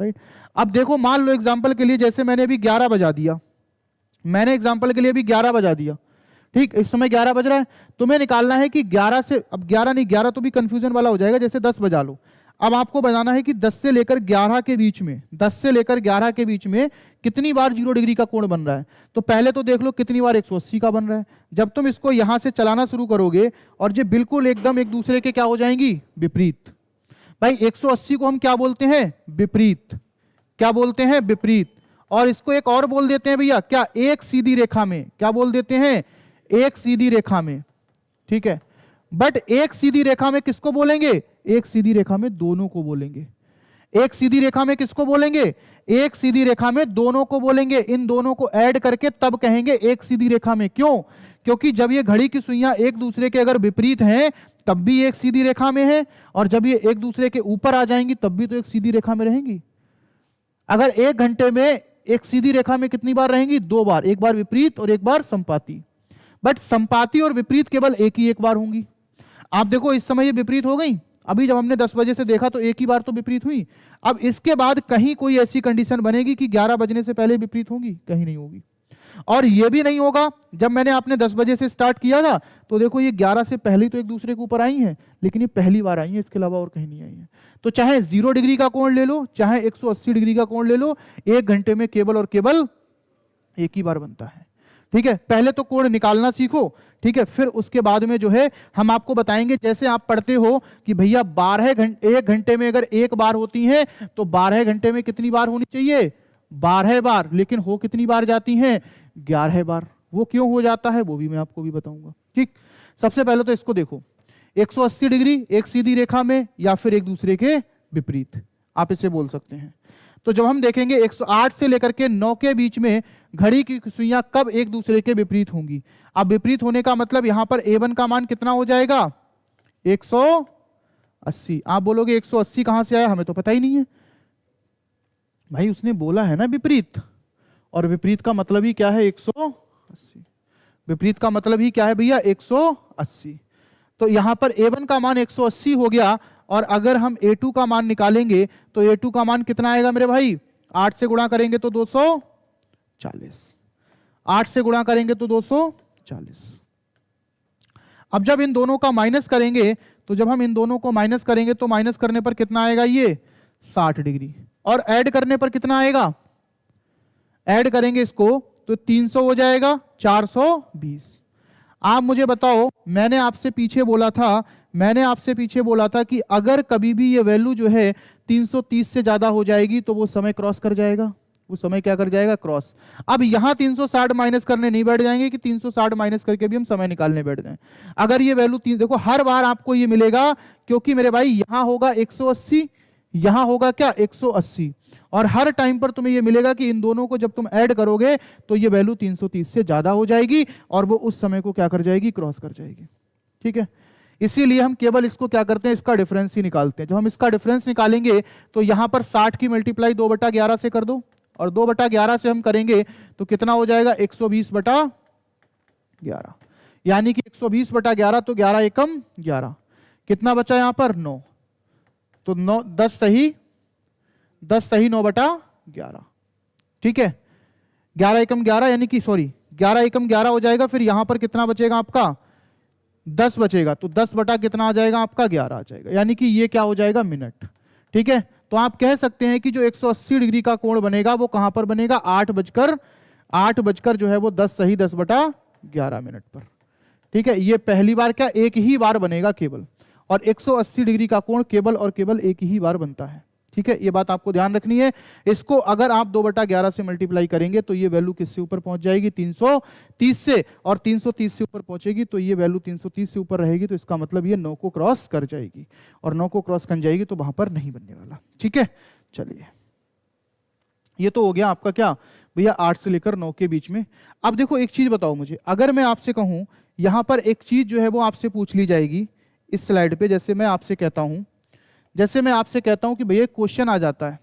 राइट? अब देखो, मान लो एग्जांपल के लिए, जैसे मैंने अभी 11 बजा दिया, मैंने एग्जांपल के लिए अभी 11 बजा दिया, ठीक, इस समय 11 बज रहा है, तुम्हें निकालना है कि 11 से, अब 11 नहीं, 11 तो भी कंफ्यूजन वाला हो जाएगा, जैसे 10 बजा लो। अब आपको बताना है कि 10 से लेकर 11 के बीच में, 10 से लेकर 11 के बीच में कितनी बार 0 डिग्री का कोण बन रहा है। तो पहले तो देख लो कितनी बार 180 का बन रहा है। जब तुम इसको यहां से चलाना शुरू करोगे और ये बिल्कुल एकदम एक दूसरे के क्या हो जाएंगी? विपरीत। भाई 180 को हम क्या बोलते हैं? विपरीत। क्या बोलते हैं? विपरीत। और इसको एक और बोल देते हैं भैया, क्या? एक सीधी रेखा में। क्या बोल देते हैं? एक सीधी रेखा में, ठीक है। बट एक सीधी रेखा में किसको बोलेंगे? एक सीधी रेखा में दोनों को बोलेंगे। एक सीधी रेखा में किसको बोलेंगे? एक सीधी रेखा में दोनों को बोलेंगे। इन दोनों को ऐड करके तब कहेंगे एक सीधी रेखा में। क्यों? क्योंकि जब ये घड़ी की सुइयां एक दूसरे के अगर विपरीत हैं तब भी एक सीधी रेखा में है, और जब ये एक दूसरे के ऊपर आ जाएंगी तब भी तो एक सीधी रेखा में रहेंगी। अगर 1 घंटे में एक सीधी रेखा में कितनी बार रहेंगी? 2 बार, एक बार विपरीत और एक बार संपाती। बट संपाती और विपरीत केवल एक बार होंगी। आप देखो इस समय ये विपरीत हो गई, अभी जब हमने 10 बजे से देखा तो एक ही बार तो विपरीत हुई। अब इसके बाद कहीं कोई ऐसी कंडीशन बनेगी कि 11 बजने से पहले विपरीत होगी? कहीं नहीं होगी। और ये भी नहीं होगा, जब मैंने आपने 10 बजे से स्टार्ट किया था तो देखो ये 11 से पहले तो एक दूसरे के ऊपर आई हैं, लेकिन ये पहली बार आई हैं, इसके अलावा और कहीं नहीं आई हैं। तो चाहे 0 डिग्री का कोण ले लो, चाहे 180 डिग्री का कोण ले लो, 1 घंटे में केवल और केवल एक ही बार बनता है, ठीक है। पहले तो कोण निकालना सीखो, ठीक है, फिर उसके बाद में जो है हम आपको बताएंगे। जैसे आप पढ़ते हो कि भैया 1 घंटे में अगर एक बार होती है तो 12 घंटे में कितनी बार होनी चाहिए? 12 बार। लेकिन हो कितनी बार जाती हैं? 11 बार। वो क्यों हो जाता है वो भी मैं आपको भी बताऊंगा, ठीक। सबसे पहले तो इसको देखो, 180 डिग्री एक सीधी रेखा में या फिर एक दूसरे के विपरीत, आप इसे बोल सकते हैं। तो जब हम देखेंगे 108 से लेकर के 9 के बीच में घड़ी की सुइयां कब एक दूसरे के विपरीत होंगी? अब विपरीत होने का मतलब यहां पर A1 का मान कितना हो जाएगा? 180। आप बोलोगे 180 कहां से आया? हमें तो पता ही नहीं है। भाई उसने बोला है ना विपरीत, और विपरीत का मतलब ही क्या है? 180। विपरीत का मतलब ही क्या है भैया? 180। तो यहां पर A1 का मान 180 हो गया, और अगर हम A2 का मान निकालेंगे तो A2 का मान कितना आएगा मेरे भाई? 8 से गुणा करेंगे तो 240। 8 से गुणा करेंगे तो 240। अब जब इन दोनों का माइनस करेंगे, तो जब हम इन दोनों को माइनस करेंगे तो माइनस करने पर कितना आएगा? ये 60 डिग्री। और ऐड करने पर कितना आएगा? ऐड करेंगे इसको तो 300 हो जाएगा, 420। आप मुझे बताओ, मैंने आपसे पीछे बोला था कि अगर कभी भी ये वैल्यू जो है 330 से ज्यादा हो जाएगी तो वो समय क्रॉस कर जाएगा। वो समय क्या कर जाएगा? क्रॉस। अब यहां 360 माइनस करने नहीं बैठ जाएंगे कि 360 माइनस करके भी हम समय निकालने बैठ जाएं। अगर ये वैल्यू देखो हर बार आपको ये मिलेगा, क्योंकि मेरे भाई यहां होगा 180, यहां होगा क्या? 180, और हर टाइम पर तुम्हें यह मिलेगा कि इन दोनों को जब तुम ऐड करोगे तो ये वैल्यू 330 से ज्यादा हो जाएगी, और वो उस समय को क्या कर जाएगी? क्रॉस कर जाएगी, ठीक है। इसीलिए हम केवल इसको क्या करते हैं? इसका डिफरेंस ही निकालते हैं। जब हम इसका डिफरेंस निकालेंगे तो यहां पर 60 की मल्टीप्लाई 2/11 से कर दो, और 2/11 से हम करेंगे तो कितना हो जाएगा? 120/11, यानी कि 120/11, तो 11 एकम 11, कितना बचा यहां पर? 9। तो 9 10 सही 9/11, ठीक है। 11 एकम 11, यानी कि सॉरी 11 एकम 11 हो जाएगा। फिर यहां पर कितना बचेगा आपका? 10 बचेगा, तो 10 बटा कितना आ जाएगा आपका? 11 आ जाएगा, यानी कि ये क्या हो जाएगा? मिनट, ठीक है। तो आप कह सकते हैं कि जो 180 डिग्री का कोण बनेगा वो कहां पर बनेगा? 8 बजकर जो है वो 10 सही 10/11 मिनट पर, ठीक है। ये पहली बार क्या? एक ही बार बनेगा केवल, और 180 डिग्री का कोण केवल और केवल एक ही बार बनता है, ठीक है। ये बात आपको ध्यान रखनी है। इसको अगर आप 2/11 से मल्टीप्लाई करेंगे तो ये वैल्यू किससे ऊपर पहुंच जाएगी? 330 से, और 330 से ऊपर पहुंचेगी तो ये वैल्यू 330 से ऊपर रहेगी, तो इसका मतलब ये 9 को क्रॉस कर जाएगी, और 9 को क्रॉस कर जाएगी तो वहां पर नहीं बनने वाला, ठीक है। चलिए, ये तो हो गया आपका क्या भैया? 8 से लेकर 9 के बीच में। अब देखो एक चीज बताओ मुझे, अगर मैं आपसे कहूं यहां पर एक चीज जो है वो आपसे पूछ ली जाएगी, इस स्लाइड पे जैसे मैं आपसे कहता हूं कि भैया क्वेश्चन आ जाता है।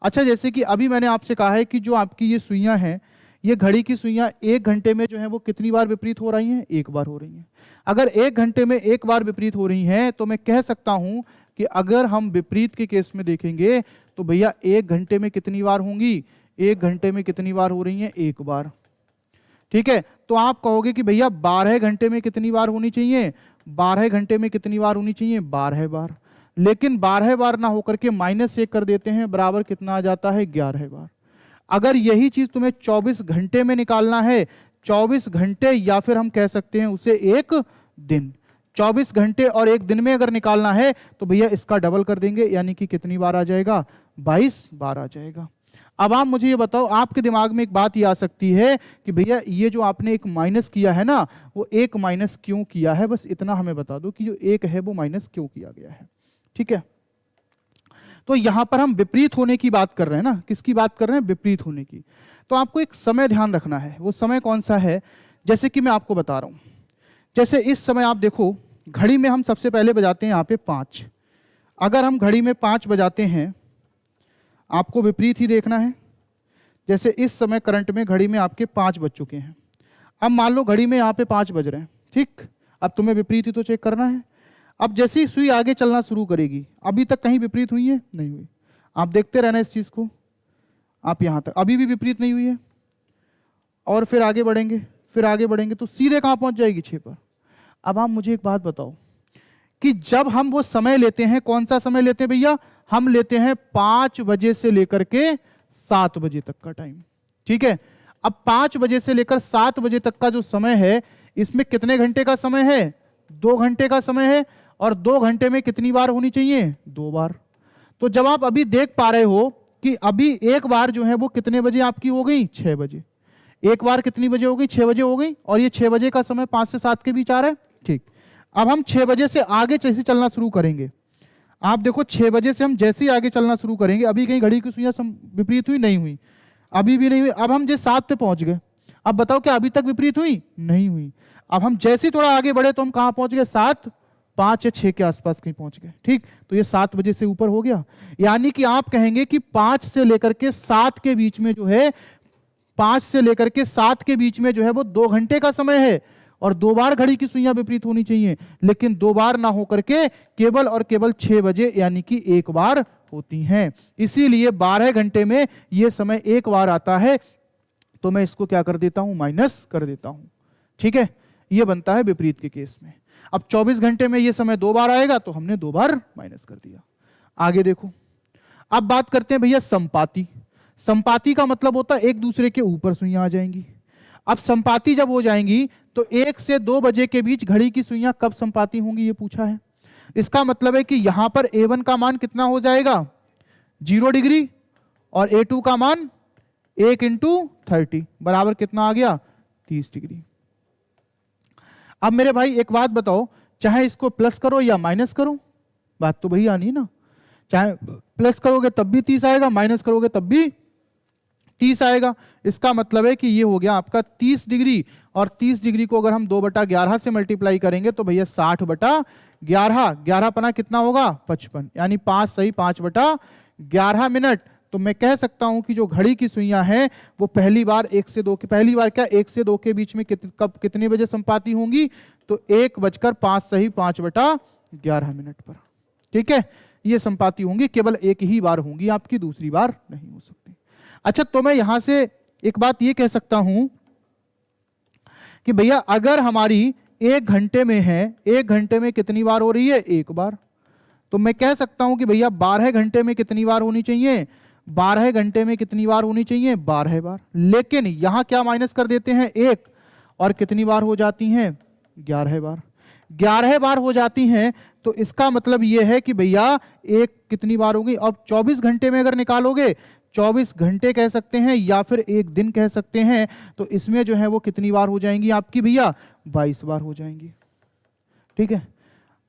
अच्छा, जैसे कि अभी मैंने आपसे कहा है कि जो आपकी ये सुइयां हैं, ये घड़ी की सुइयां 1 घंटे में जो है वो कितनी बार विपरीत हो रही हैं? 1 बार हो रही हैं। अगर 1 घंटे में 1 बार विपरीत हो रही हैं तो मैं कह सकता हूं कि अगर हम विपरीत के केस में देखेंगे तो भैया 1 घंटे में कितनी बार होंगी? 1 घंटे में कितनी बार हो रही हैं? 1 बार। ठीक है, तो आप कहोगे कि भैया 12 घंटे में कितनी बार होनी चाहिए? 12 घंटे में कितनी बार होनी चाहिए? 12 बार। लेकिन 12 बार ना होकर के -1 कर देते हैं, बराबर कितना आ जाता है? 11 बार। अगर यही चीज तुम्हें 24 घंटे में निकालना है, 24 घंटे या फिर हम कह सकते हैं उसे 1 दिन, 24 घंटे और 1 दिन में अगर निकालना है तो भैया इसका डबल कर देंगे, यानी कि कितनी बार आ जाएगा? 22 बार आ जाएगा। अब आप मुझे ये बताओ, आपके दिमाग में एक बात ये आ सकती है कि भैया ये जो आपने एक माइनस किया है ना, वो एक माइनस क्यों किया है? बस इतना हमें बता दो कि जो एक है वो माइनस क्यों किया गया है। ठीक है, तो यहां पर हम विपरीत होने की बात कर रहे हैं ना। किसकी बात कर रहे हैं? विपरीत होने की। तो आपको एक समय ध्यान रखना है। वो समय कौन सा है? जैसे कि मैं आपको बता रहा हूं, जैसे इस समय आप देखो, घड़ी में हम सबसे पहले बजाते हैं यहाँ पे 5। अगर हम घड़ी में 5 बजाते हैं, आपको विपरीत ही देखना है। जैसे इस समय करंट में घड़ी में आपके 5 बज चुके हैं। अब मान लो घड़ी में यहाँ पे 5 बज रहे हैं, ठीक। अब तुम्हें विपरीत ही तो चेक करना है। अब जैसे ही सुई आगे चलना शुरू करेगी, अभी तक कहीं विपरीत हुई है? नहीं हुई। आप देखते रहना इस चीज को, आप यहां तक अभी भी विपरीत नहीं हुई है। और फिर आगे बढ़ेंगे, फिर आगे बढ़ेंगे तो सीधे कहां पहुंच जाएगी? 6 पर। अब आप मुझे एक बात बताओ कि जब हम वो समय लेते हैं, कौन सा समय लेते हैं भैया? हम लेते हैं 5 बजे से लेकर के 7 बजे तक का टाइम। ठीक है, अब 5 बजे से लेकर 7 बजे तक का जो समय है, इसमें कितने घंटे का समय है? 2 घंटे का समय है। और 2 घंटे में कितनी बार होनी चाहिए? 2 बार। तो जब आप अभी देख पा रहे हो कि अभी एक बार जो है वो कितने बजे आपकी हो गई? 6 बजे। एक बार कितनी बजे हो गई? 6 बजे हो गई। और ये 6 बजे का समय 5 से 7 के बीच आ रहा है। ठीक, अब हम 6 बजे से आगे जैसे चलना शुरू करेंगे, आप देखो 6 बजे से हम जैसे ही आगे चलना शुरू करेंगे, अभी कहीं घड़ी की सुइयां विपरीत हुई? नहीं हुई, अभी भी नहीं हुई। अब हम जैसे 7 पे पहुंच गए, अब बताओ क्या अभी तक विपरीत हुई? नहीं हुई। अब हम जैसे ही थोड़ा आगे बढ़े तो हम कहां पहुंच गए? 7, 5 या 6 के आसपास कहीं पहुंच गए। ठीक, तो ये 7 बजे से ऊपर हो गया। यानी कि आप कहेंगे कि 5 से लेकर के 7 के बीच में जो है, 5 से लेकर के 7 के बीच में जो है वो 2 घंटे का समय है। और 2 बार घड़ी की सुइयां विपरीत होनी चाहिए, लेकिन 2 बार ना होकर के केवल और केवल 6 बजे यानी कि 1 बार होती हैं। इसीलिए 12 घंटे में यह समय 1 बार आता है। तो मैं इसको क्या कर देता हूं? माइनस कर देता हूं। ठीक है, यह बनता है विपरीत के केस में। अब 24 घंटे में यह समय 2 बार आएगा, तो हमने 2 बार माइनस कर दिया। आगे देखो, अब बात करते हैं भैया संपाती। संपाती का मतलब होता है एक दूसरे के ऊपर सुइयां आ जाएंगी। अब संपाती जब हो जाएंगी तो 1 से 2 बजे के बीच घड़ी की सुइयां कब संपाती होंगी, ये पूछा है। इसका मतलब है कि यहां पर A1 का मान कितना हो जाएगा? 0 डिग्री। और A2 का मान 1 × 30 बराबर कितना आ गया? 30 डिग्री। अब मेरे भाई एक बात बताओ, चाहे इसको प्लस करो या माइनस करो, बात तो वही आनी है ना। चाहे प्लस करोगे तब भी 30 आएगा, माइनस करोगे तब भी 30 आएगा। इसका मतलब है कि ये हो गया आपका 30 डिग्री। और 30 डिग्री को अगर हम 2/11 से मल्टीप्लाई करेंगे तो भैया 60/11। 11 पना कितना होगा? 55। यानी 5 सही 5/11 मिनट। तो मैं कह सकता हूं कि जो घड़ी की सुइयां हैं वो पहली बार 1 से 2 के, पहली बार क्या 1 से 2 के बीच में कब कितने बजे संपाती होंगी? तो 1:05 सही 5/11 मिनट पर। ठीक है, ये संपाती होंगी, केवल एक ही बार होंगी आपकी, दूसरी बार नहीं हो सकती। अच्छा, तो मैं यहां से एक बात ये कह सकता हूं कि भैया अगर हमारी 1 घंटे में है, 1 घंटे में कितनी बार हो रही है? 1 बार। तो मैं कह सकता हूं कि भैया 12 घंटे में कितनी बार होनी चाहिए? 12 घंटे में कितनी बार होनी चाहिए? 12 बार। लेकिन यहां क्या माइनस कर देते हैं? 1। और कितनी बार हो जाती हैं? 11 बार। 11 बार हो जाती हैं। तो इसका मतलब यह है कि भैया एक कितनी बार होगी? अब 24 घंटे में अगर निकालोगे, 24 घंटे कह सकते हैं या फिर 1 दिन कह सकते हैं, तो इसमें जो है वो कितनी बार हो जाएंगी आपकी भैया? 22 बार हो जाएंगी। ठीक है,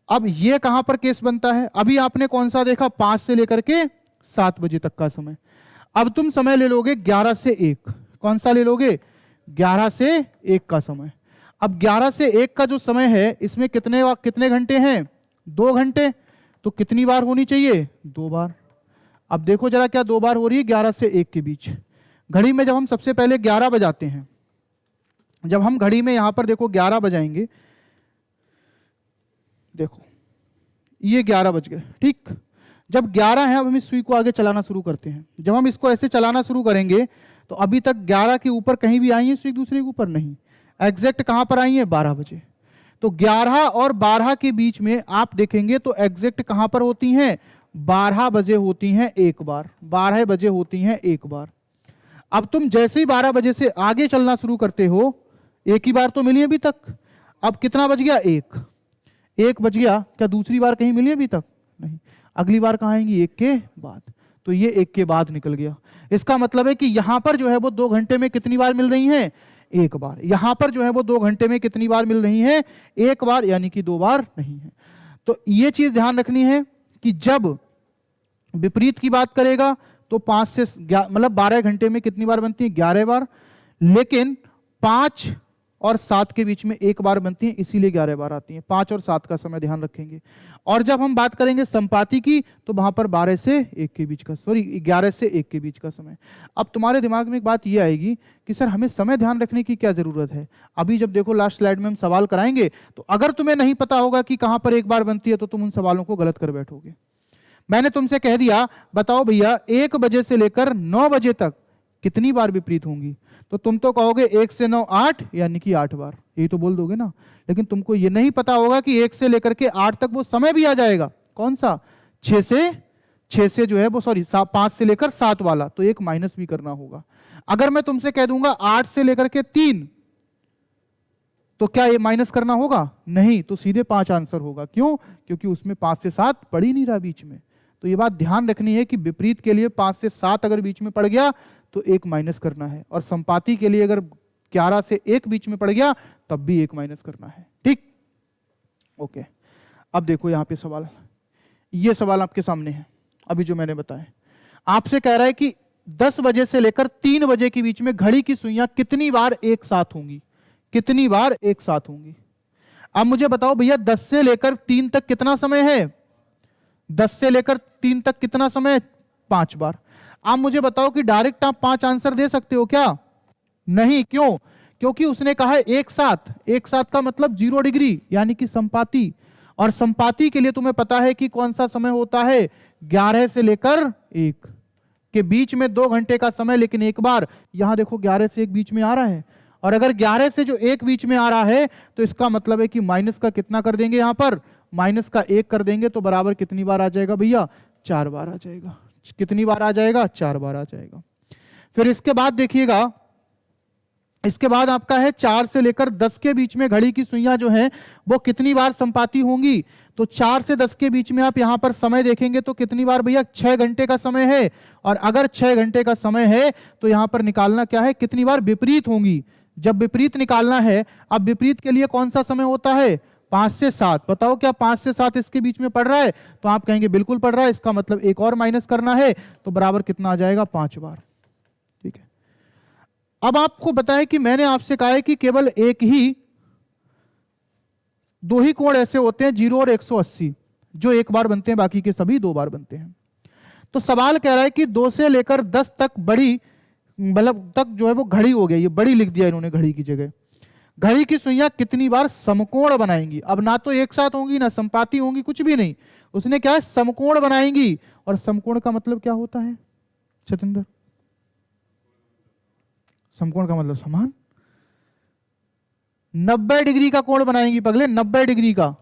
अब ये कहां पर केस बनता है? अभी आपने कौन सा देखा? 5 से लेकर के 7 बजे तक का समय। अब तुम समय ले लोगे 11 से 1। कौन सा ले लोगे? 11 से 1 का समय। अब 11 से 1 का जो समय है, इसमें कितने घंटे हैं? 2 घंटे, तो कितनी बार होनी चाहिए? 2 बार। अब देखो जरा क्या 2 बार हो रही है? 11 से 1 के बीच। घड़ी में जब हम सबसे पहले 11 बजाते हैं, जब हम घड़ी में यहां पर देखो 11 बजाएंगे, देखो ये 11 बज गए, ठीक। जब 11 है, अब हम इस सुई को आगे चलाना शुरू करते हैं। जब हम इसको ऐसे चलाना शुरू करेंगे तो अभी तक 11 के ऊपर कहीं भी आई है सुई दूसरे के ऊपर? नहीं। एग्जैक्ट कहां पर आई है? 12 बजे। तो 11 और 12 के बीच में आप देखेंगे तो एग्जैक्ट कहां पर होती हैं? 12 बजे होती हैं एक बार, 12 बजे होती हैं एक बार। अब तुम जैसे ही 12 बजे से आगे चलना शुरू करते हो, एक ही बार तो मिली अभी तक। अब कितना बज गया? 1 बज गया। क्या दूसरी बार कहीं मिली अभी तक? नहीं। अगली बार कहां आएंगी? 1 के बाद। तो ये 1 के बाद निकल गया। इसका मतलब है कि यहां पर जो है वो 2 घंटे में कितनी बार मिल रही हैं? 1 बार। यहां पर जो है वो 2 घंटे में कितनी बार मिल रही हैं? 1 बार, यानी कि 2 बार नहीं है। तो ये चीज ध्यान रखनी है कि जब विपरीत की बात करेगा तो 5 से मतलब 12 घंटे में कितनी बार बनती है? 11 बार। लेकिन 5 और 7 के बीच में 1 बार बनती है, इसीलिए 11 बार आती है। 5 और 7 का समय ध्यान रखेंगे। और जब हम बात करेंगे संपाती की, तो वहां पर 12 से 1 के बीच का, सॉरी 11 से 1 के बीच का समय। अब तुम्हारे दिमाग में एक बात ये आएगी कि सर हमें समय ध्यान रखने की क्या जरूरत है? अभी जब देखो लास्ट स्लाइड में हम सवाल कराएंगे, तो अगर तुम्हें नहीं पता होगा कि कहां पर 1 बार बनती है, तो तुम उन सवालों को गलत कर बैठोगे। मैंने तुमसे कह दिया, बताओ भैया 1 बजे से लेकर 9 बजे तक कितनी बार विपरीत होंगी? तो तुम तो कहोगे 1 से 9 8, यानी कि 8 बार, यही तो बोल दोगे ना। लेकिन तुमको ये नहीं पता होगा कि 1 से लेकर के 8 तक वो समय भी आ जाएगा। कौन सा? 6 से जो है वो, सॉरी 5 से लेकर 7 वाला, तो एक माइनस भी करना होगा। अगर मैं तुमसे कह दूंगा 8 से लेकर के 3, तो क्या ये माइनस करना होगा? नहीं, तो सीधे 5 आंसर होगा। क्यों? क्योंकि उसमें 5 से 7 पड़ ही नहीं रहा बीच में। तो ये बात ध्यान रखनी है कि विपरीत के लिए 5 से 7 अगर बीच में पड़ गया तो 1 माइनस करना है, और संपाती के लिए अगर 11 से 1 बीच में पड़ गया तब भी 1 माइनस करना है। ठीक, ओके। अब देखो यहां पे सवाल, ये सवाल आपके सामने है अभी जो मैंने बताया। आपसे कह रहा है कि 10 बजे से लेकर 3 बजे के बीच में घड़ी की सुइयां कितनी बार एक साथ होंगी? कितनी बार एक साथ होंगी? अब मुझे बताओ भैया 10 से लेकर 3 तक कितना समय है? 10 से लेकर 3 तक कितना समय? 5 बार। आप मुझे बताओ कि डायरेक्ट आप 5 आंसर दे सकते हो क्या? नहीं। क्यों? क्योंकि उसने कहा है एक साथ। एक साथ का मतलब 0 डिग्री, यानी कि संपाती। और संपाती के लिए तुम्हें पता है कि कौन सा समय होता है? 11 से लेकर 1 के बीच में 2 घंटे का समय। लेकिन एक बार यहां देखो 11 से 1 बीच में आ रहा है, और अगर 11 से जो 1 बीच में आ रहा है तो इसका मतलब है कि माइनस का कितना कर देंगे? यहां पर माइनस का 1 कर देंगे, तो बराबर कितनी बार आ जाएगा भैया? 4 बार आ जाएगा। कितनी बार आ जाएगा? 4 बार आ जाएगा। फिर इसके बाद देखिएगा, इसके बाद आपका है 4 से लेकर 10 के बीच में घड़ी की सुइयां जो हैं वो कितनी बार संपाती होंगी? तो 4 से 10 के बीच में आप यहां पर समय देखेंगे तो कितनी बार भैया? 6 घंटे का समय है। और अगर 6 घंटे का समय है तो यहां पर निकालना क्या है? कितनी बार विपरीत होंगी? जब विपरीत निकालना है, अब विपरीत के लिए कौन सा समय होता है? 5 से 7। बताओ क्या 5 से 7 इसके बीच में पड़ रहा है? तो आप कहेंगे बिल्कुल पड़ रहा है। इसका मतलब एक और माइनस करना है, तो बराबर कितना आ जाएगा? 5 बार। ठीक है। अब आपको बताया कि मैंने आपसे कहा है कि केवल दो ही कोण ऐसे होते हैं 0 और 180 जो एक बार बनते हैं, बाकी के सभी 2 बार बनते हैं। तो सवाल कह रहा है कि 2 से लेकर 10 तक बड़ी, मतलब तक जो है वो घड़ी हो गया, ये बड़ी लिख दिया इन्होंने घड़ी की जगह। घड़ी की सुइयां कितनी बार समकोण बनाएंगी? अब ना तो एक साथ होंगी, ना संपाती होंगी, कुछ भी नहीं। उसने क्या है? समकोण बनाएंगी। और समकोण का मतलब क्या होता है सतेंद्र? समकोण का मतलब समान। 90 डिग्री का कोण बनाएंगी पगले, 90 डिग्री का।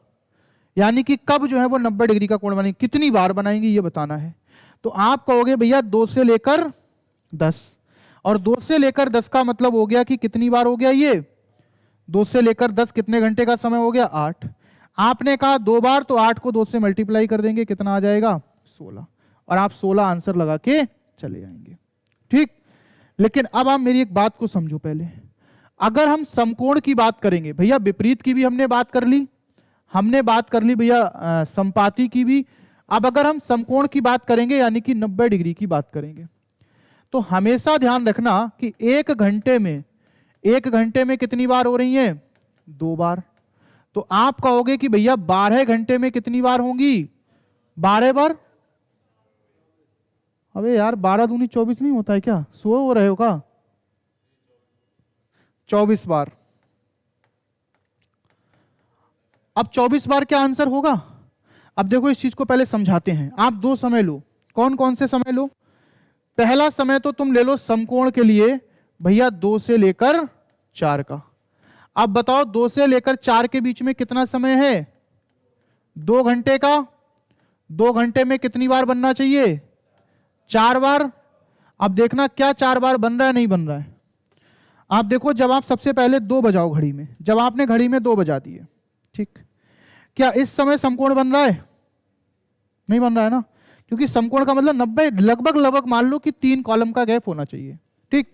यानी कि कब जो है वो 90 डिग्री का कोण बनाएंगी, कितनी बार बनाएंगी, ये बताना है। तो आप कहोगे भैया 2 से लेकर 10, और 2 से लेकर 10 का मतलब हो गया कि कितनी बार हो गया ये? 2 से लेकर 10 कितने घंटे का समय हो गया? 8। आपने कहा 2 बार, तो 8 को 2 से मल्टीप्लाई कर देंगे, कितना आ जाएगा? 16। और आप 16 आंसर लगा के चले जाएंगे। ठीक। लेकिन अब आप मेरी एक बात को समझो पहले। अगर हम समकोण की बात करेंगे, भैया विपरीत की भी हमने बात कर ली, हमने बात कर ली भैया संपाती की भी। अब अगर हम समकोण की बात करेंगे, यानी कि 90 डिग्री की बात करेंगे, तो हमेशा ध्यान रखना कि 1 घंटे में कितनी बार हो रही है? 2 बार। तो आप कहोगे कि भैया 12 घंटे में कितनी बार होंगी? 12 बार। अबे यार 12 दूनी 24 नहीं होता है क्या? सो हो रहे हो का? 24 बार। अब 24 बार क्या आंसर होगा? अब देखो इस चीज को पहले समझाते हैं। आप दो समय लो। कौन कौन से समय लो? पहला समय तो तुम ले लो समकोण के लिए भैया 2 से लेकर 4 का। अब बताओ 2 से लेकर 4 के बीच में कितना समय है? 2 घंटे का। 2 घंटे में कितनी बार बनना चाहिए? 4 बार। अब देखना क्या 4 बार बन रहा है नहीं बन रहा है। आप देखो जब आप सबसे पहले 2 बजाओ घड़ी में, जब आपने घड़ी में 2 बजा दिए, ठीक, क्या इस समय समकोण बन रहा है? नहीं बन रहा है ना, क्योंकि समकोण का मतलब 90 लगभग मान लो कि 3 कॉलम का गैप होना चाहिए। ठीक,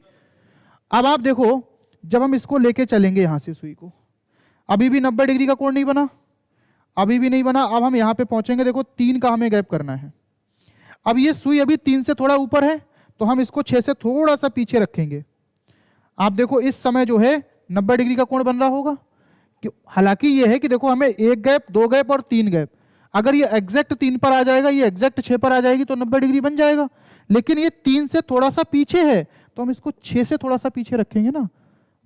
अब आप देखो जब हम इसको लेके चलेंगे यहां से सुई को, अभी भी 90 डिग्री का कोण नहीं बना, अभी भी नहीं बना। अब हम यहां पे पहुंचेंगे, देखो 3 का हमें गैप करना है। अब ये सुई अभी 3 से थोड़ा ऊपर है, तो हम इसको 6 से थोड़ा सा पीछे रखेंगे। आप देखो इस समय जो है 90 डिग्री का कोण बन रहा होगा। हालांकि ये है कि देखो हमें 1 गैप, 2 गैप और 3 गैप, अगर ये एग्जैक्ट 3 पर आ जाएगा, ये एग्जैक्ट 6 पर आ जाएगी तो 90 डिग्री बन जाएगा। लेकिन ये 3 से थोड़ा सा पीछे है, तो हम इसको 6 से थोड़ा सा पीछे रखेंगे ना।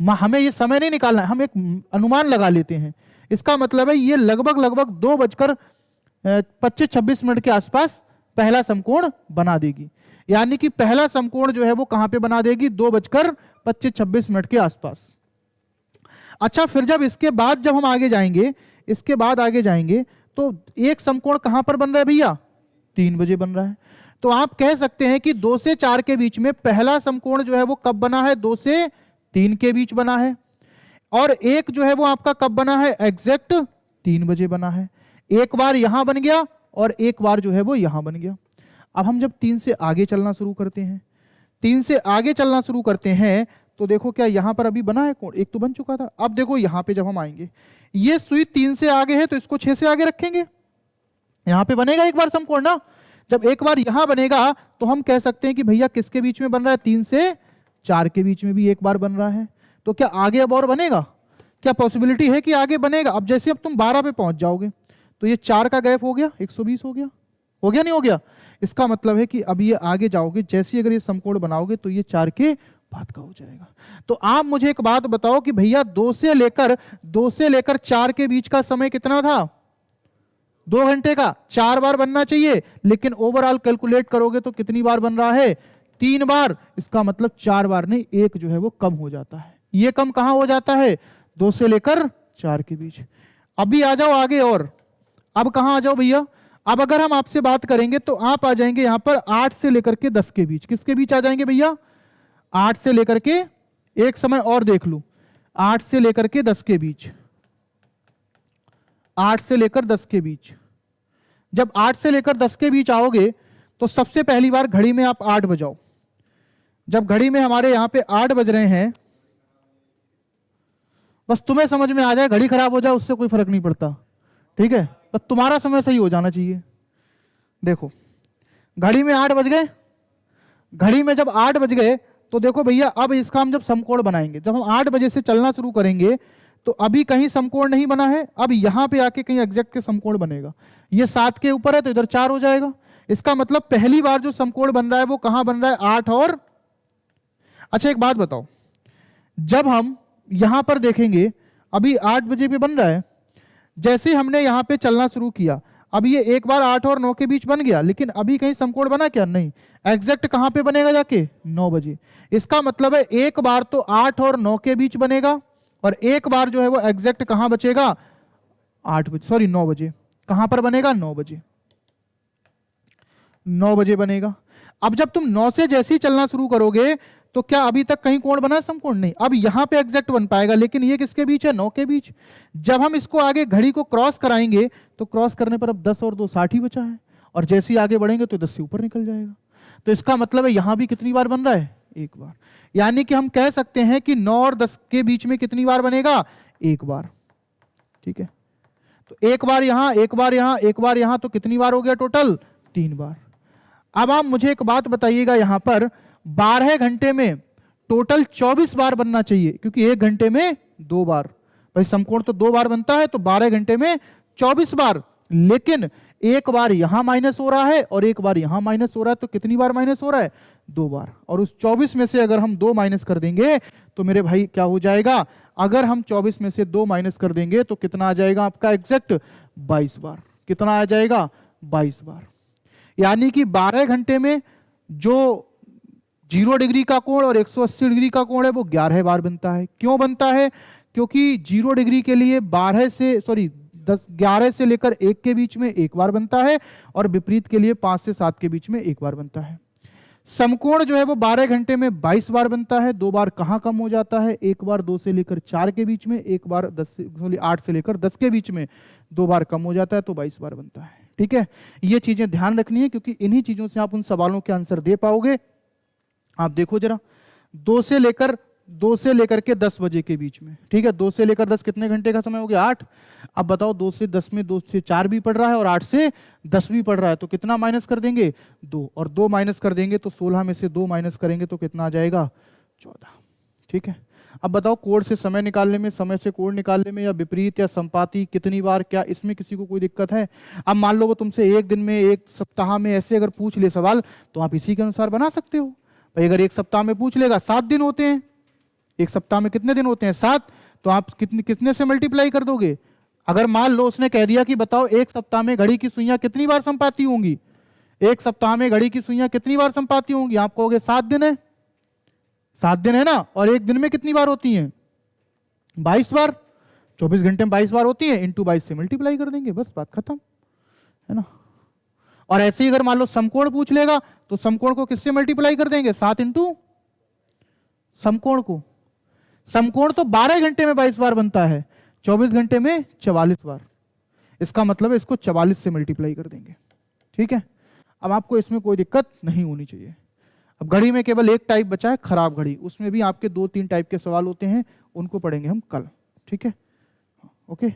हमें ये समय नहीं निकालना है, हम एक अनुमान लगा लेते हैं। इसका मतलब है ये लगभग 2:25-26 के आसपास पहला समकोण बना देगी। यानी कि पहला समकोण जो है वो कहां पे बना देगी? 2:25-26 के आसपास। अच्छा, फिर जब इसके बाद जब हम आगे जाएंगे, इसके बाद आगे जाएंगे तो एक समकोण कहां पर बन रहा है भैया? 3 बजे बन रहा है। तो आप कह सकते हैं कि 2 से 4 के बीच में पहला समकोण जो है वो कब बना है? 2 से 3 के बीच बना है। और एक जो है वो आपका कब बना है? एग्जैक्ट 3 बजे बना है। एक बार यहां बन गया और एक बार जो है वो यहां बन गया। अब हम जब 3 से आगे चलना शुरू करते हैं, 3 से आगे चलना शुरू करते हैं तो देखो क्या यहां पर अभी बना है कोण? एक तो बन चुका था। अब देखो यहां पे जब हम आएंगे, ये सुई 3 से आगे है तो इसको 6 से आगे रखेंगे, यहां पे बनेगा एक बार समकोण ना। जब एक बार यहां बनेगा तो हम कह सकते हैं कि भैया किसके बीच में बन रहा है? 3 से 4 के बीच में भी एक बार बन रहा है। तो क्या आगे अब और बनेगा? क्या पॉसिबिलिटी है कि आगे बनेगा? अब जैसे अब तुम 12 पे पहुंच जाओगे तो ये 4 का गैप हो गया, 120 हो गया। हो गया नहीं हो गया? इसका मतलब है कि अब ये आगे जाओगे, जैसे अगर ये समकोण बनाओगे तो ये 4 के बाद का हो जाएगा। तो आप मुझे एक बात बताओ कि भैया 2 से लेकर 4 के बीच का समय कितना था? 2 घंटे का। 4 बार बनना चाहिए, लेकिन ओवरऑल कैलकुलेट करोगे तो कितनी बार बन रहा है? 3 बार। इसका मतलब 4 बार नहीं, एक जो है वो कम हो जाता है। ये कम कहां हो जाता है? 2 से लेकर 4 के बीच। अभी आ जाओ आगे, और अब कहां आ जाओ भैया? अब अगर हम आपसे बात करेंगे तो आप आ जाएंगे यहां पर 8 से लेकर के 10 के बीच। किसके बीच आ जाएंगे भैया? 8 से लेकर के, एक समय और देख लूं, 8 से लेकर के 10 के बीच। 8 से लेकर 10 के बीच। जब 8 से लेकर 10 के बीच आओगे तो सबसे पहली बार घड़ी में आप 8 बजाओ। जब घड़ी में हमारे यहां पे 8 बज रहे हैं, बस तुम्हें समझ में आ जाए, घड़ी खराब हो जाए उससे कोई फर्क नहीं पड़ता, ठीक है, बस तुम्हारा समय सही हो जाना चाहिए। देखो घड़ी में 8 बज गए। घड़ी में जब 8 बज गए तो देखो भैया अब इसका हम जब समकोण बनाएंगे, जब हम 8 बजे से चलना शुरू करेंगे तो अभी कहीं समकोण नहीं बना है, अब यहां पे आके कहीं एग्जैक्ट के समकोण बनेगा। ये 7 के ऊपर है तो इधर 4 हो जाएगा। इसका मतलब पहली बार जो समकोण बन रहा है वो कहां बन रहा है? 8 और। अच्छा एक बात बताओ, जब हम यहां पर देखेंगे अभी 8 बजे पे बन रहा है, जैसे हमने यहां पे चलना शुरू किया, अब ये एक बार 8 और 9 के बीच बन गया, लेकिन अभी कहीं समकोण बना क्या? नहीं। एग्जैक्ट कहां पे बनेगा जाके? 9 बजे। इसका मतलब है एक बार तो 8 और 9 के बीच बनेगा और एक बार जो है वो एग्जैक्ट कहां बचेगा? 8 बजे, सॉरी 9 बजे। कहां पर बनेगा? 9 बजे। 9 बजे बनेगा। अब जब तुम 9 से जैसे ही चलना शुरू करोगे तो क्या अभी तक कहीं कोण बना? समकोण नहीं। अब यहां पे एग्जैक्ट बन पाएगा, लेकिन ये किसके बीच है? 9 के बीच। जब हम इसको आगे घड़ी को क्रॉस कराएंगे तो क्रॉस करने पर अब 10 और 2 60 ही बचा है, और जैसे ही आगे बढ़ेंगे तो 10 से ऊपर निकल जाएगा। तो इसका मतलब है यहां भी कितनी बार बन रहा है? एक बार। यानी कि हम कह सकते हैं कि 9 और 10 के बीच में कितनी बार बनेगा? एक बार। ठीक है, तो एक बार यहां, एक बार यहां, एक बार यहां, तो कितनी बार हो गया टोटल? 3 बार। अब आप मुझे एक बात बताइएगा, यहां पर 12 घंटे में टोटल 24 बार बनना चाहिए, क्योंकि 1 घंटे में 2 बार, भाई समकोण तो 2 बार बनता है, तो 12 घंटे में 24 बार, लेकिन एक बार यहां माइनस हो रहा है और एक बार यहां माइनस हो रहा है, तो कितनी बार माइनस हो रहा है? 2 बार। और उस 24 में से अगर हम 2 माइनस कर देंगे तो मेरे भाई क्या हो जाएगा? अगर हम 24 में से 2 माइनस कर देंगे तो कितना आ जाएगा आपका एग्जैक्ट? 22 बार। कितना आ जाएगा? 22 बार। यानी कि 12 घंटे में जो 0 डिग्री का कोण और 180 डिग्री का कोण है वो 11 बार बनता है। क्यों बनता है? क्योंकि 0 डिग्री के लिए 11 से लेकर 1 के बीच में 1 बार बनता है और विपरीत के लिए 5 से 7 के बीच में 1 बार बनता है। समकोण जो है वो 12 घंटे में 22 बार बनता है। 2 बार कहां कम हो जाता है? एक बार 2 से लेकर 4 के बीच में, एक बार 8 से लेकर 10 के बीच में 2 बार कम हो जाता है, तो 22 बार बनता है। ठीक है, ये चीजें ध्यान रखनी है क्योंकि इन्हीं चीजों से आप उन सवालों के आंसर दे पाओगे। आप देखो जरा, 2 से लेकर के 10 बजे के बीच में, ठीक है, 2 से लेकर 10 कितने घंटे का समय हो गया? 8। अब बताओ 2 से 10 में 2 से 4 भी पड़ रहा है और 8 से 10 भी पड़ रहा है, तो कितना माइनस कर देंगे? 2। और 2 माइनस कर देंगे तो 16 में से 2 माइनस करेंगे तो कितना आ जाएगा? 14। ठीक है, अब बताओ कोण से समय निकालने में, समय से कोण निकालने में, या विपरीत या संपाती कितनी बार, क्या इसमें किसी को कोई दिक्कत है? अब मान लो वो तुमसे एक दिन में, एक सप्ताह में ऐसे अगर पूछ ले सवाल तो आप इसी के अनुसार बना सकते हो। भाई अगर एक सप्ताह में पूछ लेगा, 7 दिन होते हैं, एक सप्ताह में कितने दिन होते हैं? 7। तो आप कितने से मल्टीप्लाई कर दोगे? अगर मान लो उसने कह दिया कि बताओ एक सप्ताह में घड़ी की सुइयां कितनी बार संपाती होंगी, एक सप्ताह में घड़ी की सुइयां कितनी बार संपाती होंगी, आप कहोगे 7 दिन है। 7 दिन है ना, और एक दिन में कितनी बार होती हैं? 22 बार। 24 घंटे में 22 बार होती है, इंटू 22 से मल्टीप्लाई कर देंगे, बस बात खत्म, है ना। और ऐसे ही अगर मान लो समकोण पूछ लेगा तो समकोण को किससे मल्टीप्लाई कर देंगे? 7 इंटू समकोण को। समकोण तो 12 घंटे में 22 बार बनता है, 24 घंटे में 44 बार। इसका मतलब है इसको 44 से मल्टीप्लाई कर देंगे। ठीक है, अब आपको इसमें कोई दिक्कत नहीं होनी चाहिए। अब घड़ी में केवल एक टाइप बचा है, खराब घड़ी, उसमें भी आपके 2-3 टाइप के सवाल होते हैं, उनको पढ़ेंगे हम कल। ठीक है, ओके।